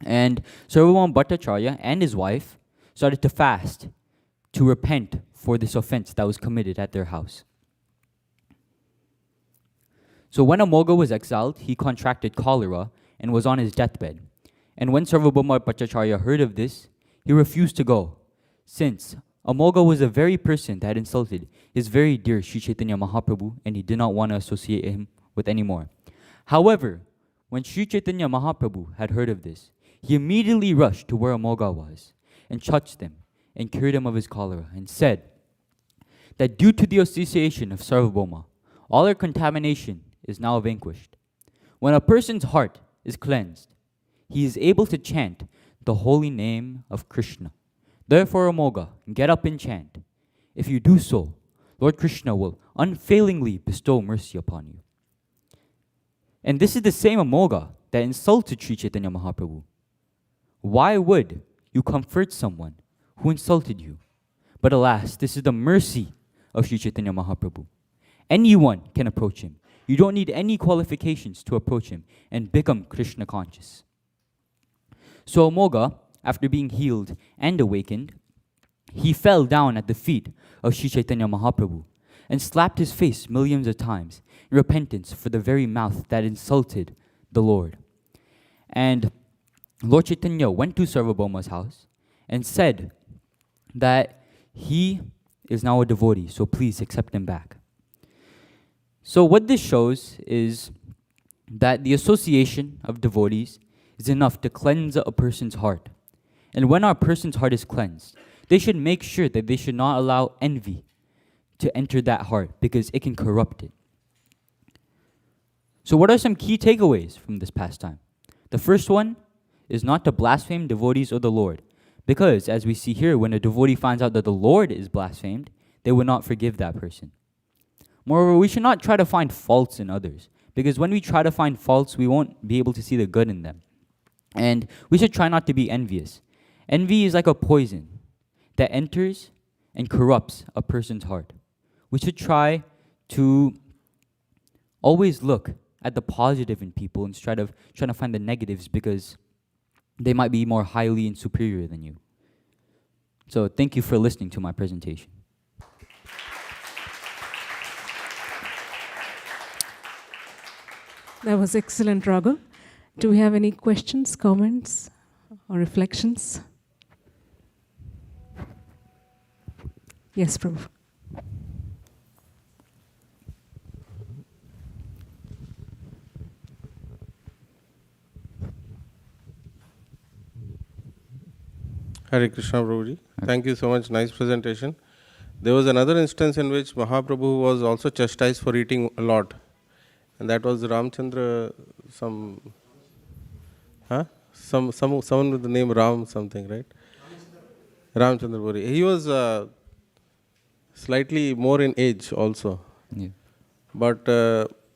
And Sarvabhauma Bhattacharya and his wife started to fast to repent for this offense that was committed at their house. So when Amoga was exiled, he contracted cholera and was on his deathbed. And when Sarvabhauma Bhattacharya heard of this, he refused to go, since Amoga was the very person that had insulted his very dear Sri Chaitanya Mahaprabhu, and he did not want to associate him with anymore. However, when Sri Chaitanya Mahaprabhu had heard of this, he immediately rushed to where Amoga was and touched him and cured him of his cholera, and said that due to the association of Sarvabhauma, all their contamination is now vanquished. When a person's heart is cleansed, he is able to chant the holy name of Krishna. Therefore, Amoga, get up and chant. If you do so, Lord Krishna will unfailingly bestow mercy upon you. And this is the same Amoga that insulted Sri Chaitanya Mahaprabhu. Why would you comfort someone who insulted you? But alas, this is the mercy of Sri Chaitanya Mahaprabhu. Anyone can approach him. You don't need any qualifications to approach him and become Krishna conscious. So Amoga, after being healed and awakened, he fell down at the feet of Sri Chaitanya Mahaprabhu and slapped his face millions of times in repentance for the very mouth that insulted the Lord. And Lord Chaitanya went to Sarvabhauma's house and said that he is now a devotee, so please accept him back. So what this shows is that the association of devotees is enough to cleanse a person's heart. And when our person's heart is cleansed, they should make sure that they should not allow envy to enter that heart, because it can corrupt it. So what are some key takeaways from this pastime? The first one is not to blaspheme devotees or the Lord, because as we see here, when a devotee finds out that the Lord is blasphemed, they will not forgive that person. Moreover, we should not try to find faults in others, because when we try to find faults, we won't be able to see the good in them. And we should try not to be envious. Envy is like a poison that enters and corrupts a person's heart. We should try to always look at the positive in people instead of trying to find the negatives, because they might be more highly and superior than you. So thank you for listening to my presentation. That was excellent, Raghu. Do we have any questions, comments, or reflections? Yes, Prabhu. Hare Krishna Prabhuji. Thank you so much. Nice presentation. There was another instance in which Mahaprabhu was also chastised for eating a lot. And that was Ramchandra, someone with the name Ram something, right? Ramchandra Puri. He was slightly more in age also. Yeah. But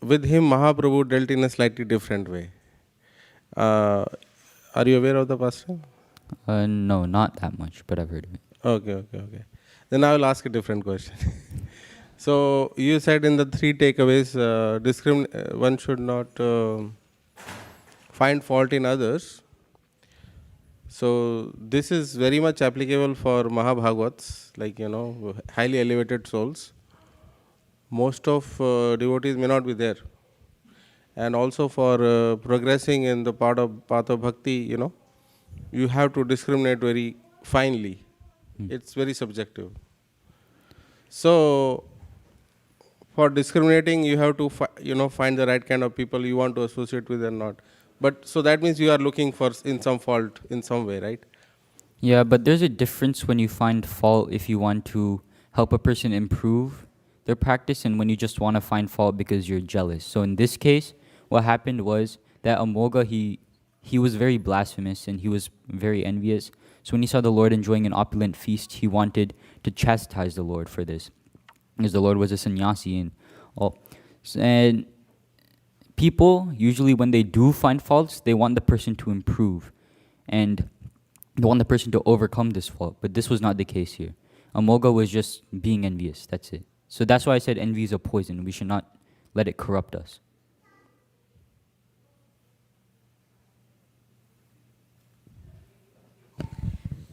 with him, Mahaprabhu dealt in a slightly different way. Are you aware of the pastime? No, not that much, but I've heard of it. Okay. Then I will ask a different question. So you said in the 3 takeaways, one should not find fault in others. So this is very much applicable for Mahabhagavats, like highly elevated souls. Most of devotees may not be there. And also for progressing in the path of bhakti, you have to discriminate very finely. It's very subjective. So for discriminating, you have to find the right kind of people you want to associate with or not. But so that means you are looking for in some fault in some way, right? Yeah, but there's a difference when you find fault if you want to help a person improve their practice and when you just want to find fault because you're jealous. So in this case, what happened was that Amoga, he was very blasphemous and he was very envious. So when he saw the Lord enjoying an opulent feast, he wanted to chastise the Lord for this. Because the Lord was a sannyasi and all. And people, usually when they do find faults, they want the person to improve. And they want the person to overcome this fault. But this was not the case here. Amoga was just being envious, that's it. So that's why I said envy is a poison. We should not let it corrupt us.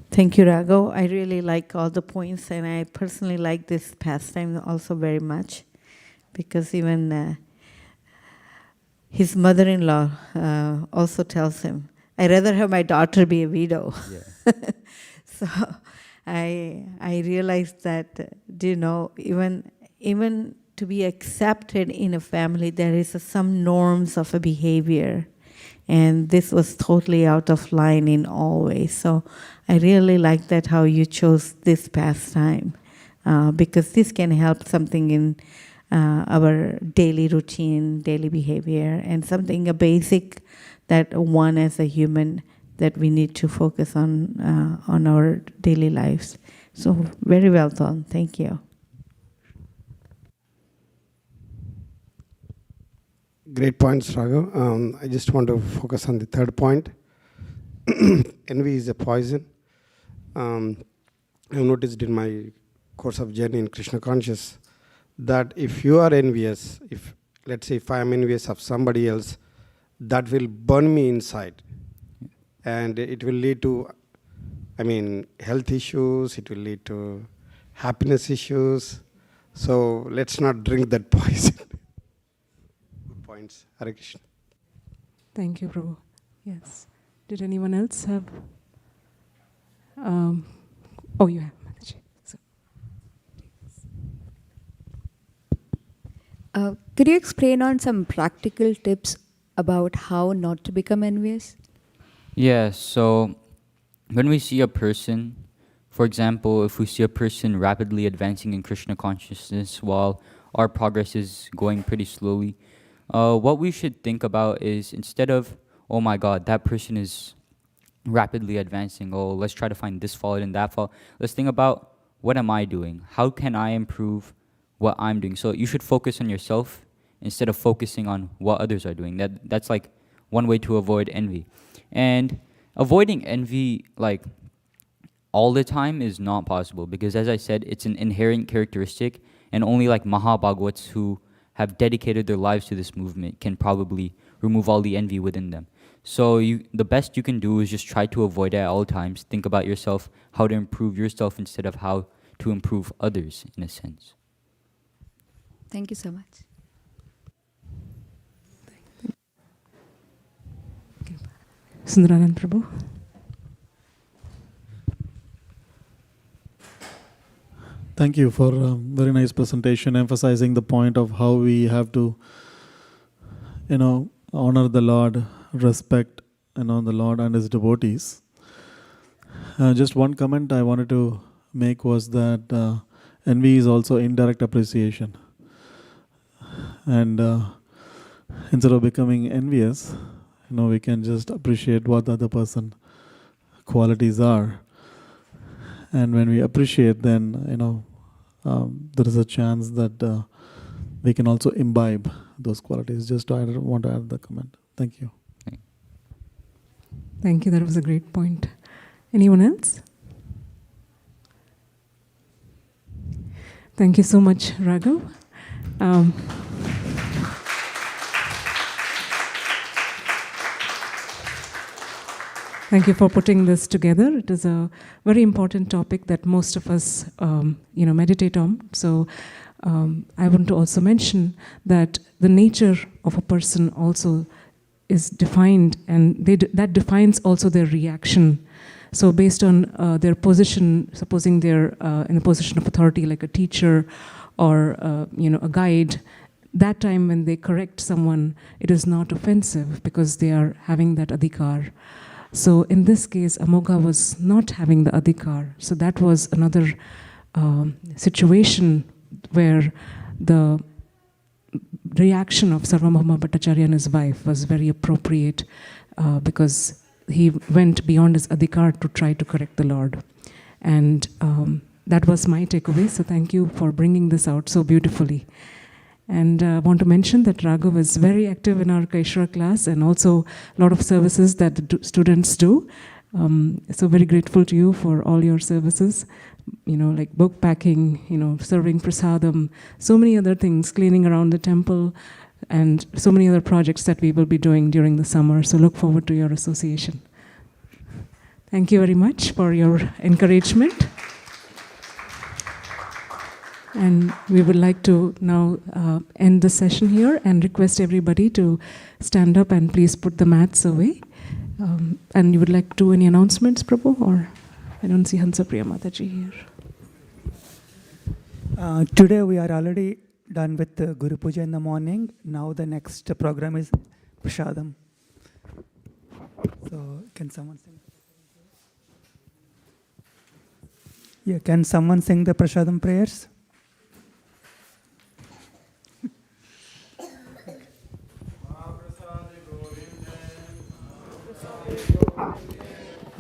Thank you, Raghu. I really like all the points, and I personally like this pastime also very much, because even his mother-in-law also tells him, "I'd rather have my daughter be a widow." Yeah. So I realized that even to be accepted in a family, there is some norms of a behavior. And this was totally out of line in all ways. So I really like that how you chose this pastime, because this can help something in our daily routine, daily behavior, and something a basic that one as a human that we need to focus on our daily lives. So very well done. Thank you. Great points, Raghu. I just want to focus on the third point. Envy is a poison. I've noticed in my course of journey in Krishna conscious that if you are envious, let's say if I am envious of somebody else, that will burn me inside. And it will lead to, health issues, it will lead to happiness issues. So let's not drink that poison. Points. Hare Krishna. Thank you, Prabhu. Yes. Did anyone else have? You have, Mataji. Could you explain on some practical tips about how not to become envious? Yeah, so when we see a person, for example, if we see a person rapidly advancing in Krishna consciousness while our progress is going pretty slowly, what we should think about is instead of, oh my God, that person is rapidly advancing, oh, let's try to find this fault and that fault. Let's think about, what am I doing? How can I improve what I'm doing? So you should focus on yourself instead of focusing on what others are doing. That's like one way to avoid envy. And avoiding envy like all the time is not possible because, as I said, it's an inherent characteristic, and only like Mahabhagavats who have dedicated their lives to this movement can probably remove all the envy within them. So the best you can do is just try to avoid it at all times. Think about yourself, how to improve yourself instead of how to improve others, in a sense. Thank you so much. Sundaranand Prabhu. Thank you for a very nice presentation, emphasizing the point of how we have to, honor the Lord, respect, the Lord and His devotees. Just one comment I wanted to make was that envy is also indirect appreciation. And instead of becoming envious, we can just appreciate what the other person qualities are. And when we appreciate, then, there is a chance that we can also imbibe those qualities. Just I want to add the comment. Thank you. Thank you. That was a great point. Anyone else? Thank you so much, Raghav. Thank you for putting this together. It is a very important topic that most of us, meditate on. So I want to also mention that the nature of a person also is defined, and that defines also their reaction. So based on their position, supposing they're in a position of authority like a teacher or a guide, that time when they correct someone, it is not offensive because they are having that adhikar. So in this case, Amogha was not having the adhikar. So that was another situation where the reaction of Sarvabhauma Bhattacharya and his wife was very appropriate because he went beyond his adhikar to try to correct the Lord. And that was my takeaway. So thank you for bringing this out so beautifully. And I want to mention that Raghav is very active in our Kaishara class and also a lot of services that the students do. So very grateful to you for all your services, like book packing, serving prasadam, so many other things, cleaning around the temple, and so many other projects that we will be doing during the summer. So look forward to your association. Thank you very much for your encouragement. And we would like to now end the session here and request everybody to stand up and please put the mats away. And you would like to do any announcements, Prabhu? Or I don't see Hansa Priya Mataji here. Today we are already done with the Guru Puja in the morning. Now the next program is Prasadam. So can someone sing? Yeah, can someone sing the Prasadam prayers?